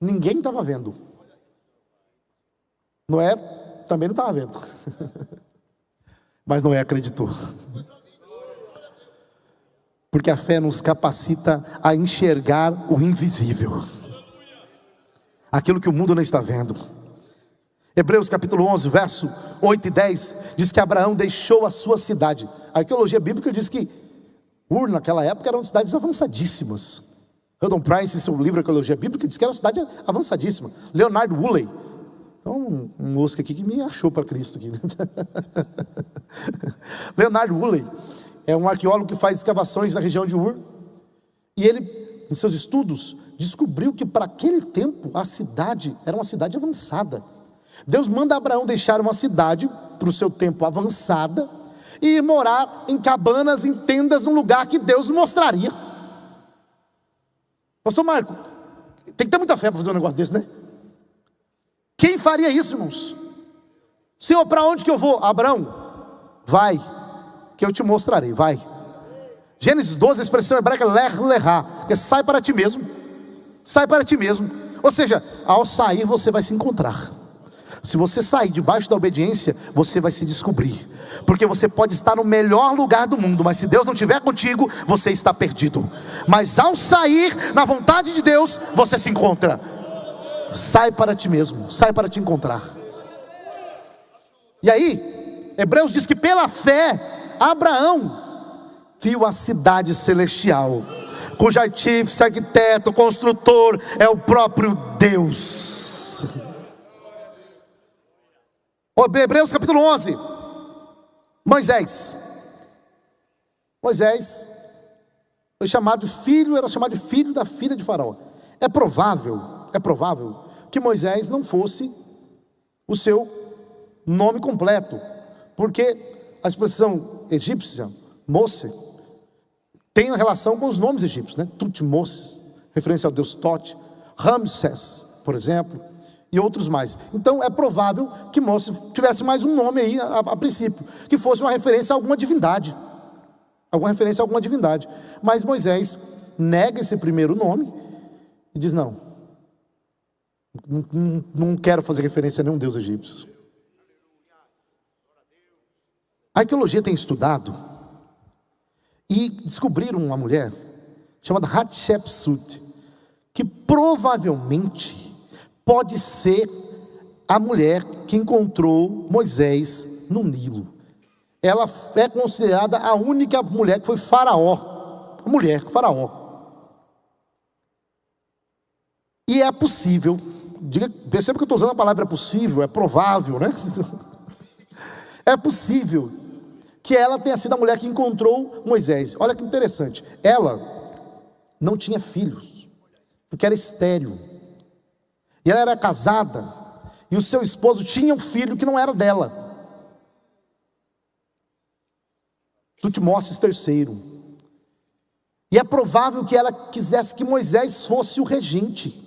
Ninguém estava vendo. Noé também não estava vendo. Mas Noé acreditou. Porque a fé nos capacita a enxergar o invisível, aquilo que o mundo não está vendo. Hebreus capítulo 11, verso 8 e 10, diz que Abraão deixou a sua cidade. A arqueologia bíblica diz que Ur, naquela época, eram cidades avançadíssimas. Eldon Price, em seu livro Arqueologia Bíblica, diz que era uma cidade avançadíssima. Leonard Woolley, então um moço aqui que me achou para Cristo aqui. Leonard Woolley é um arqueólogo que faz escavações na região de Ur, e ele, em seus estudos, descobriu que para aquele tempo a cidade era uma cidade avançada. Deus manda Abraão deixar uma cidade para o seu tempo avançada e ir morar em cabanas, em tendas, num lugar que Deus mostraria. Pastor Marco, tem que ter muita fé para fazer um negócio desse, né? Quem faria isso, irmãos? Senhor, para onde que eu vou? Abraão, vai, que eu te mostrarei, vai. Gênesis 12, a expressão hebraica ler lerá, que é sai para ti mesmo, sai para ti mesmo. Ou seja, ao sair você vai se encontrar. Se você sair debaixo da obediência, você vai se descobrir. Porque você pode estar no melhor lugar do mundo, mas se Deus não estiver contigo, você está perdido. Mas ao sair na vontade de Deus, você se encontra. Sai para ti mesmo, sai para te encontrar. E aí, Hebreus diz que pela fé, Abraão viu a cidade celestial, cujo artífice, arquiteto, construtor é o próprio Deus. Hebreus capítulo 11. Moisés foi chamado filho, era chamado de filho da filha de Faraó. É provável que Moisés não fosse o seu nome completo, porque a expressão egípcia, Mose, tem relação com os nomes egípcios, né? Tutmoses, referência ao deus Tote, Ramsés, por exemplo, e outros mais. Então é provável que Mose tivesse mais um nome aí a princípio, que fosse uma referência a alguma divindade, mas Moisés nega esse primeiro nome e diz não quero fazer referência a nenhum deus egípcio. A arqueologia tem estudado e descobriram uma mulher chamada Hatshepsut, que provavelmente pode ser a mulher que encontrou Moisés no Nilo. Ela é considerada a única mulher que foi Faraó, E é possível, perceba que eu estou usando a palavra possível, é provável, né? É possível que ela tenha sido a mulher que encontrou Moisés. Olha que interessante, ela não tinha filhos, porque era estéril. E ela era casada, e o seu esposo tinha um filho que não era dela, Tutmoses III. E é provável que ela quisesse que Moisés fosse o regente.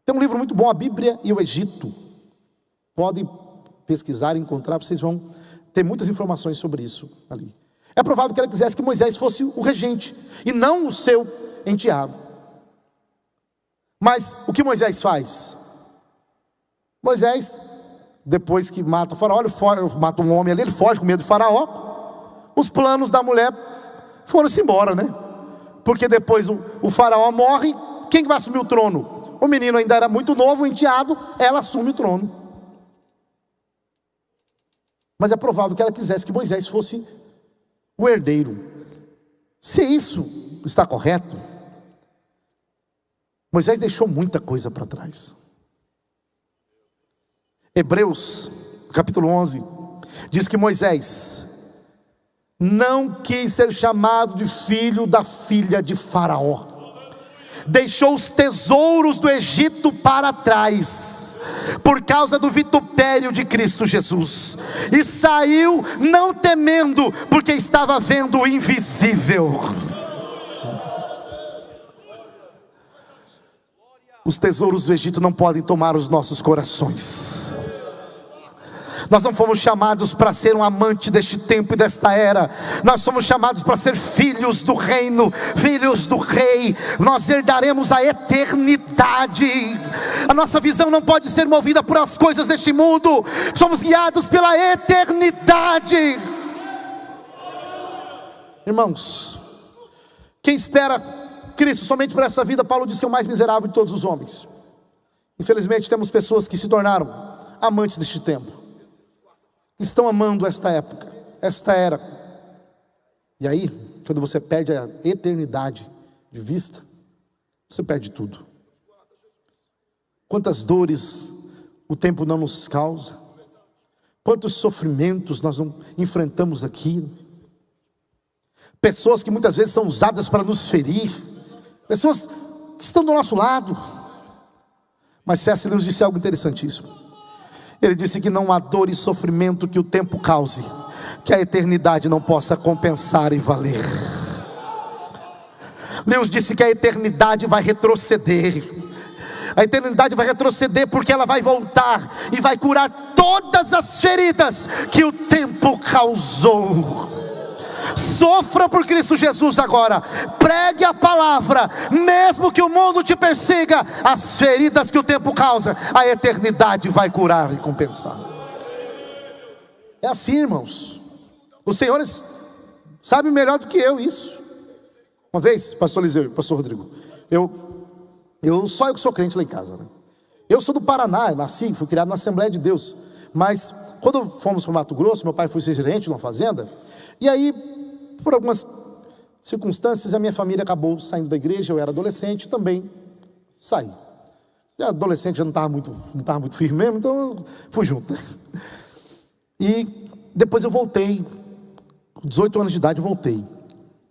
Tem um livro muito bom, A Bíblia e o Egito. Podem pesquisar e encontrar, vocês vão ter muitas informações sobre isso ali. É provável que ela quisesse que Moisés fosse o regente, e não o seu enteado. Mas o que Moisés faz? Moisés, depois que mata o faraó, mata um homem ali, ele foge com medo de Faraó. Os planos da mulher foram-se embora, né? Porque depois o faraó morre, quem vai assumir o trono? O menino ainda era muito novo, o enteado, ela assume o trono. Mas é provável que ela quisesse que Moisés fosse o herdeiro. Se isso está correto, Moisés deixou muita coisa para trás. Hebreus, capítulo 11, diz que Moisés não quis ser chamado de filho da filha de Faraó. deixou os tesouros do Egito para trás, por causa do vitupério de Cristo Jesus, e saiu não temendo, porque estava vendo o invisível. Os tesouros do Egito não podem tomar os nossos corações. Nós não fomos chamados para ser um amante deste tempo e desta era. Nós somos chamados para ser filhos do reino, filhos do rei. Nós herdaremos a eternidade. A nossa visão não pode ser movida por as coisas deste mundo. Somos guiados pela eternidade. Irmãos, quem espera Cristo somente por essa vida, Paulo diz que é o mais miserável de todos os homens. Infelizmente temos pessoas que se tornaram amantes deste tempo, estão amando esta época, esta era. E aí, quando você perde a eternidade de vista, você perde tudo. Quantas dores o tempo não nos causa, quantos sofrimentos nós não enfrentamos aqui. Pessoas que muitas vezes são usadas para nos ferir, pessoas que estão do nosso lado. Mas C.S. Lewis disse algo interessantíssimo. Ele disse que não há dor e sofrimento que o tempo cause, que a eternidade não possa compensar e valer. Lewis disse que a eternidade vai retroceder. A eternidade vai retroceder porque ela vai voltar e vai curar todas as feridas que o tempo causou. Sofra por Cristo Jesus agora, pregue a palavra, mesmo que o mundo te persiga, as feridas que o tempo causa, a eternidade vai curar e compensar. É assim, irmãos. Os senhores sabem melhor do que eu isso. Uma vez, pastor Eliseu, pastor Rodrigo, só eu que sou crente lá em casa, né? Eu sou do Paraná, nasci, fui criado na Assembleia de Deus, mas quando fomos para o Mato Grosso, meu pai foi ser gerente de uma fazenda, e aí, por algumas circunstâncias, a minha família acabou saindo da igreja. Eu era adolescente, também saí. Já adolescente já não estava muito firme mesmo, então eu fui junto. E depois eu voltei, com 18 anos de idade eu voltei.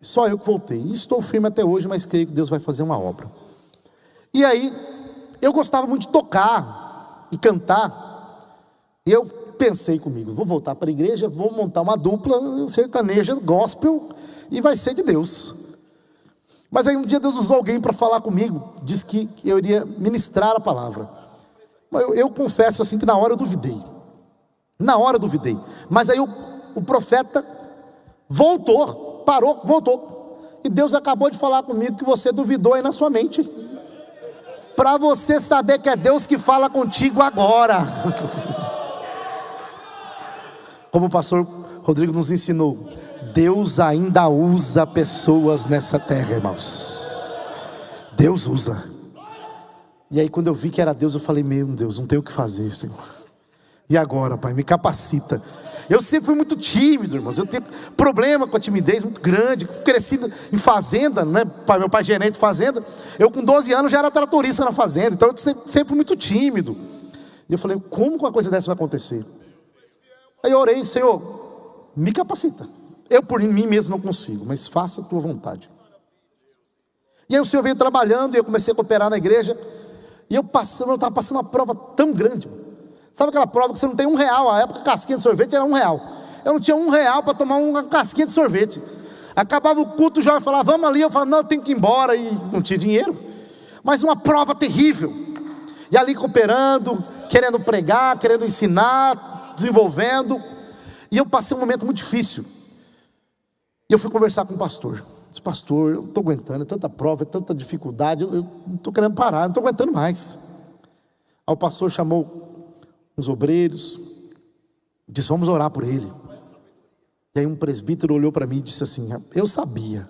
Só eu que voltei. E estou firme até hoje, mas creio que Deus vai fazer uma obra. E aí, eu gostava muito de tocar e cantar. E eu pensei comigo, vou voltar para a igreja, vou montar uma dupla sertaneja, gospel, e vai ser de Deus. Mas aí um dia Deus usou alguém para falar comigo, disse que eu iria ministrar a palavra. Eu confesso assim que na hora eu duvidei, mas aí o profeta voltou, parou, voltou, e Deus acabou de falar comigo que você duvidou aí na sua mente, para você saber que é Deus que fala contigo agora. Como o pastor Rodrigo nos ensinou, Deus ainda usa pessoas nessa terra, irmãos. Deus usa. E aí quando eu vi que era Deus, eu falei, meu Deus, não tenho o que fazer, Senhor. E agora, Pai, me capacita. Eu sempre fui muito tímido, irmãos. Eu tenho problema com a timidez muito grande. Cresci em fazenda, né? Meu pai gerente de fazenda. Eu com 12 anos já era tratorista na fazenda. Então eu sempre fui muito tímido. E eu falei, como uma coisa dessa vai acontecer? Aí eu orei, Senhor, me capacita. Eu por mim mesmo não consigo, mas faça a tua vontade. E aí o Senhor veio trabalhando e eu comecei a cooperar na igreja. E eu estava passando uma prova tão grande. Sabe aquela prova que você não tem R$1? A época a casquinha de sorvete era R$1. Eu não tinha R$1 para tomar uma casquinha de sorvete. Acabava o culto, o jovem falava, vamos ali. Eu falava, não, eu tenho que ir embora. E não tinha dinheiro. Mas uma prova terrível. E ali cooperando, querendo pregar, querendo ensinar, desenvolvendo. E eu passei um momento muito difícil. E eu fui conversar com o pastor. Disse, pastor, eu não estou aguentando, é tanta prova, é tanta dificuldade, eu não estou querendo parar, não estou aguentando mais. Aí o pastor chamou uns obreiros, disse, vamos orar por ele. E aí um presbítero olhou para mim e disse assim, eu sabia.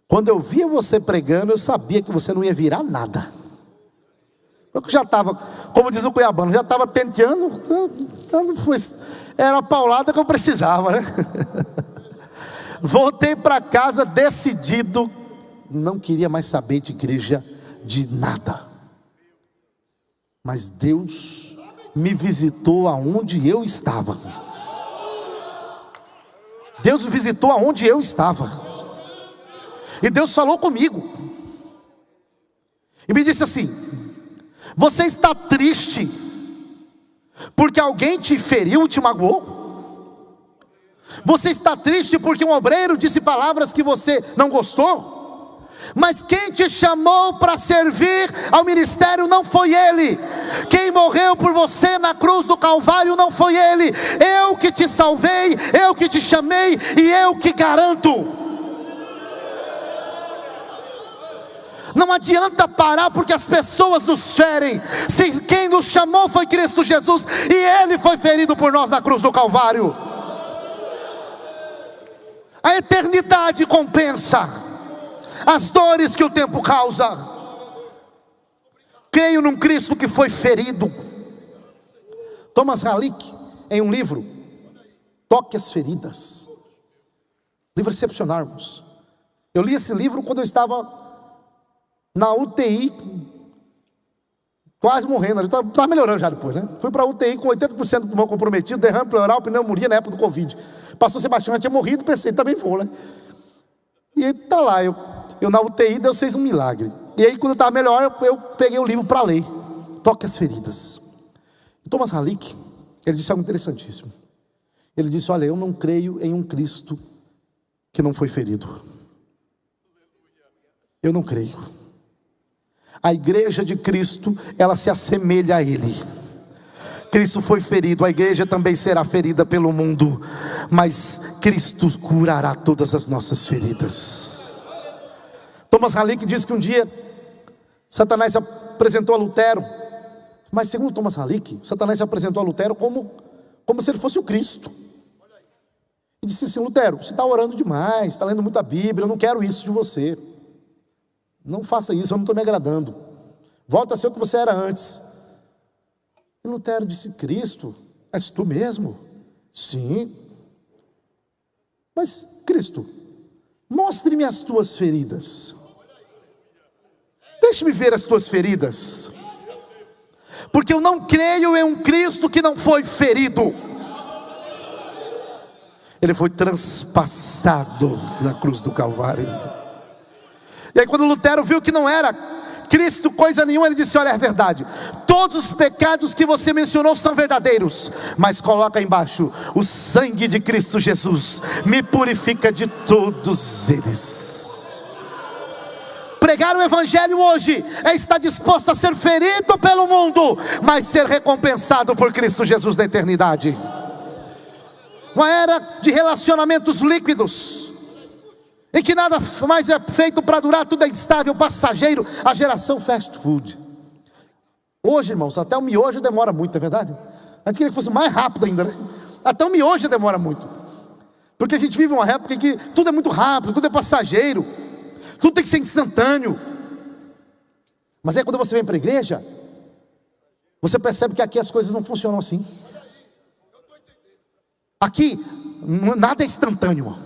Quando eu via você pregando, eu sabia que você não ia virar nada. Eu já estava, como diz o cuiabano, já estava tenteando, era a paulada que eu precisava, né? Voltei para casa decidido, não queria mais saber de igreja, de nada. Mas Deus me visitou aonde eu estava. Deus me visitou aonde eu estava. E Deus falou comigo. e me disse assim: você está triste porque alguém te feriu, te magoou? Você está triste porque um obreiro disse palavras que você não gostou? Mas quem te chamou para servir ao ministério não foi ele. Quem morreu por você na cruz do Calvário não foi ele. Eu que te salvei, eu que te chamei e eu que garanto. Não adianta parar porque as pessoas nos ferem. Se quem nos chamou foi Cristo Jesus, e Ele foi ferido por nós na cruz do Calvário. A eternidade compensa as dores que o tempo causa. Creio num Cristo que foi ferido. Thomas Halick, em um livro, Toque as Feridas, livro excepcional, irmãos. Eu li esse livro quando eu estava na UTI, quase morrendo. Estava melhorando já depois, né? Fui para a UTI com 80% do pulmão comprometido, derrame pleural, pneumonia na época do Covid. Pastor Sebastião já tinha morrido, pensei, também vou, né? E aí tá lá, eu na UTI, Deus fez um milagre. E aí quando eu estava melhor, eu peguei o livro para ler, Toque as Feridas. E Thomas Halick, ele disse algo interessantíssimo. Ele disse: olha, eu não creio em um Cristo que não foi ferido. Eu não creio. A igreja de Cristo, ela se assemelha a Ele. Cristo foi ferido, a igreja também será ferida pelo mundo, mas Cristo curará todas as nossas feridas. Thomas Halick diz que um dia Satanás se apresentou a Lutero, mas segundo Thomas Halick, Satanás se apresentou a Lutero como se ele fosse o Cristo. E disse assim: Lutero, você está orando demais, está lendo muita Bíblia, eu não quero isso de você. Não faça isso, eu não estou me agradando. Volta a ser o que você era antes. E Lutero disse: Cristo, és tu mesmo? Sim. Mas Cristo, mostre-me as tuas feridas. Deixe-me ver as tuas feridas. Porque eu não creio em um Cristo que não foi ferido. Ele foi transpassado na cruz do Calvário. E aí quando Lutero viu que não era Cristo coisa nenhuma, ele disse: olha, é verdade, todos os pecados que você mencionou são verdadeiros, mas coloca embaixo: o sangue de Cristo Jesus me purifica de todos eles. Pregar o evangelho hoje é estar disposto a ser ferido pelo mundo, mas ser recompensado por Cristo Jesus na eternidade. Uma era de relacionamentos líquidos, em que nada mais é feito para durar, tudo é instável, passageiro, a geração fast food. Hoje, irmãos, até o miojo demora muito, é verdade? A gente queria que fosse mais rápido ainda, né? Até o miojo demora muito, porque a gente vive uma época em que tudo é muito rápido, tudo é passageiro, tudo tem que ser instantâneo. Mas aí quando você vem para a igreja, você percebe que aqui as coisas não funcionam assim. Aqui nada é instantâneo,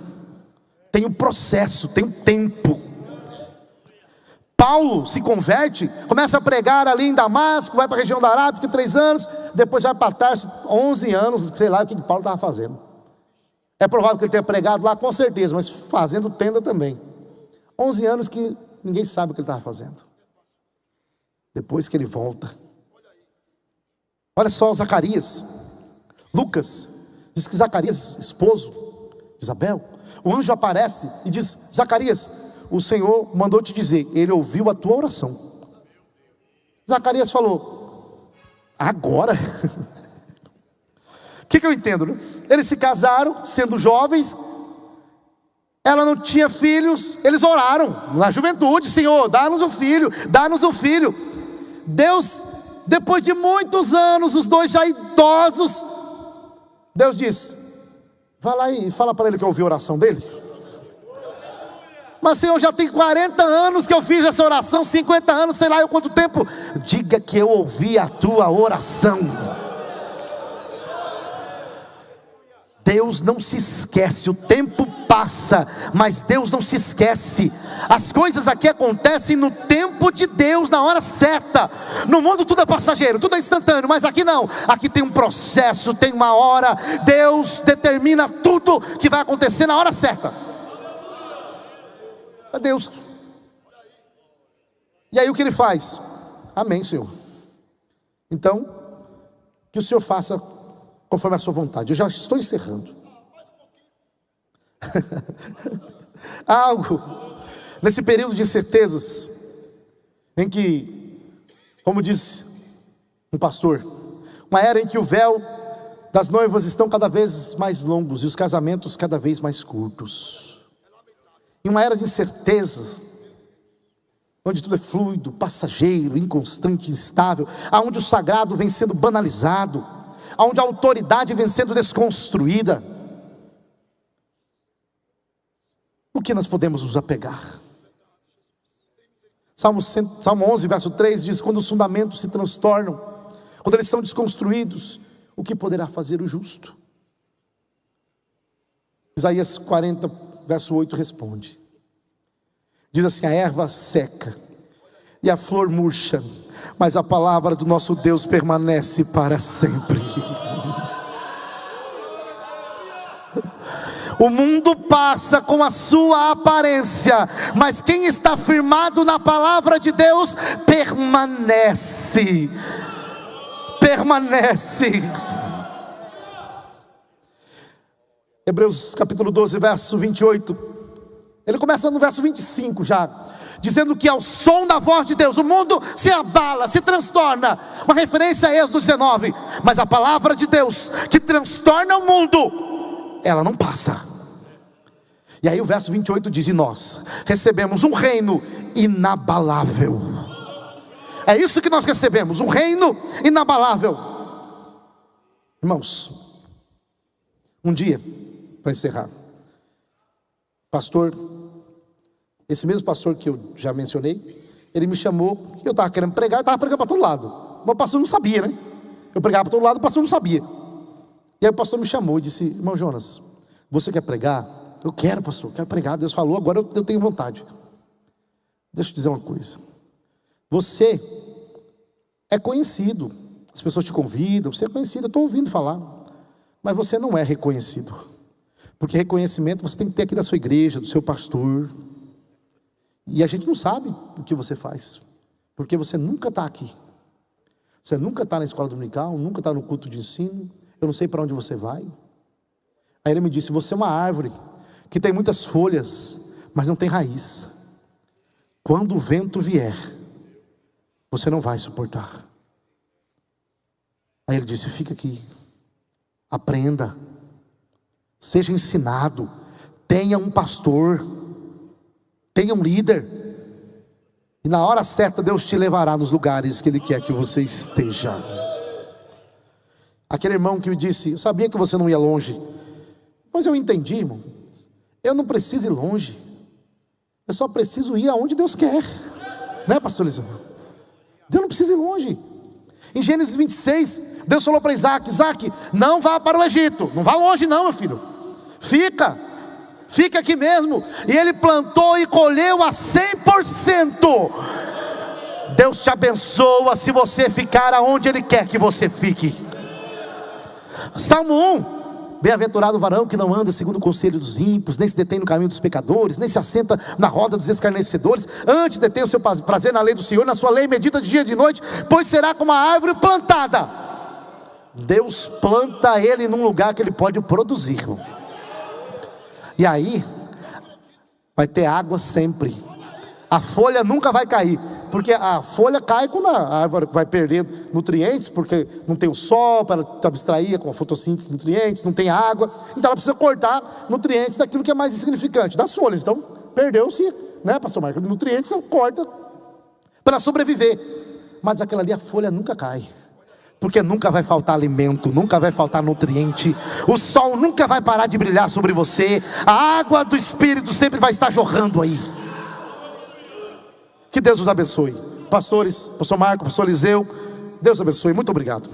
tem um processo, tem um tempo. Paulo se converte, começa a pregar ali em Damasco, vai para a região da Arábia, fica 3 anos, depois vai para Tarso, 11 anos, sei lá o que Paulo estava fazendo. É provável que ele tenha pregado lá, com certeza, mas fazendo tenda também. 11 anos que ninguém sabe o que ele estava fazendo. Depois que ele volta. Olha só Zacarias, Lucas, diz que Zacarias, esposo de Isabel, o anjo aparece e diz: Zacarias, o Senhor mandou te dizer, Ele ouviu a tua oração. Zacarias falou: agora? O que eu entendo, né? Eles se casaram, sendo jovens, ela não tinha filhos, eles oraram na juventude: Senhor, dá-nos um filho, dá-nos um filho. Deus, depois de muitos anos, os dois já idosos, Deus diz: vai lá e fala para ele que eu ouvi a oração dele. Mas Senhor, já tem 40 anos que eu fiz essa oração, 50 anos, sei lá eu quanto tempo. Diga que eu ouvi a tua oração. Deus não se esquece, o tempo passa, mas Deus não se esquece. As coisas aqui acontecem no tempo de Deus, na hora certa. No mundo tudo é passageiro, tudo é instantâneo, mas aqui não. Aqui tem um processo, tem uma hora. Deus determina tudo que vai acontecer na hora certa. É Deus. E aí o que ele faz? Amém, Senhor. Então, que o Senhor faça conforme a sua vontade. Eu já estou encerrando. Algo, nesse período de incertezas, em que, como disse um pastor, uma era em que o véu das noivas estão cada vez mais longos e os casamentos cada vez mais curtos. Em uma era de incerteza, onde tudo é fluido, passageiro, inconstante, instável, aonde o sagrado vem sendo banalizado, aonde a autoridade vem sendo desconstruída, o que nós podemos nos apegar? Salmo 11, verso 3 diz: quando os fundamentos se transtornam, quando eles são desconstruídos, o que poderá fazer o justo? Isaías 40, verso 8 responde, diz assim: a erva seca e a flor murcha, mas a palavra do nosso Deus permanece para sempre. O mundo passa com a sua aparência, mas quem está firmado na palavra de Deus permanece. Hebreus capítulo 12, verso 28. Ele começa no verso 25 já, dizendo que ao som da voz de Deus, o mundo se abala, se transtorna. Uma referência a Êxodo 19. Mas a palavra de Deus, que transtorna o mundo, ela não passa. E aí o verso 28 diz: e nós recebemos um reino inabalável. É isso que nós recebemos, um reino inabalável. Irmãos, um dia, para encerrar, pastor, esse mesmo pastor que eu já mencionei, ele me chamou, eu estava querendo pregar, eu estava pregando para todo lado, mas o pastor não sabia, né? Eu pregava para todo lado, o pastor não sabia. E aí o pastor me chamou e disse: irmão Jonas, você quer pregar? Eu quero, pastor, quero pregar. Deus falou, agora eu tenho vontade. Deixa eu dizer uma coisa. Você é conhecido, as pessoas te convidam, você é conhecido, eu estou ouvindo falar, mas você não é reconhecido, porque reconhecimento você tem que ter aqui da sua igreja, do seu pastor, e a gente não sabe o que você faz, porque você nunca está aqui, você nunca está na escola dominical, nunca está no culto de ensino, eu não sei para onde você vai. Aí ele me disse: você é uma árvore que tem muitas folhas, mas não tem raiz. Quando o vento vier, você não vai suportar. Aí ele disse: fica aqui, aprenda, seja ensinado, tenha um pastor, tenha um líder, e na hora certa Deus te levará nos lugares que Ele quer que você esteja. Aquele irmão que me disse: eu sabia que você não ia longe, mas eu entendi, irmão, eu não preciso ir longe, eu só preciso ir aonde Deus quer, né, pastor Eliseu? Deus não precisa ir longe. Em Gênesis 26, Deus falou para Isaac: Isaac, não vá para o Egito, não vá longe não, meu filho, fica aqui mesmo. E ele plantou e colheu a 100%. Deus te abençoa se você ficar aonde Ele quer que você fique. Salmo 1: bem-aventurado o varão que não anda segundo o conselho dos ímpios, nem se detém no caminho dos pecadores, nem se assenta na roda dos escarnecedores. Antes detém o seu prazer na lei do Senhor, na sua lei medita de dia e de noite, pois será como a árvore plantada. Deus planta ele num lugar que ele pode produzir, irmão. E aí vai ter água sempre, a folha nunca vai cair, porque a folha cai quando a árvore vai perder nutrientes, porque não tem o sol para abstrair com a fotossíntese nutrientes, não tem água, então ela precisa cortar nutrientes daquilo que é mais insignificante, das folhas. Então perdeu-se, né, pastor Marcos, nutrientes, ela corta para sobreviver. Mas aquela ali, a folha nunca cai, porque nunca vai faltar alimento, nunca vai faltar nutriente, o sol nunca vai parar de brilhar sobre você, a água do Espírito sempre vai estar jorrando aí. Que Deus os abençoe. Pastores, pastor Marco, pastor Eliseu, Deus abençoe, muito obrigado.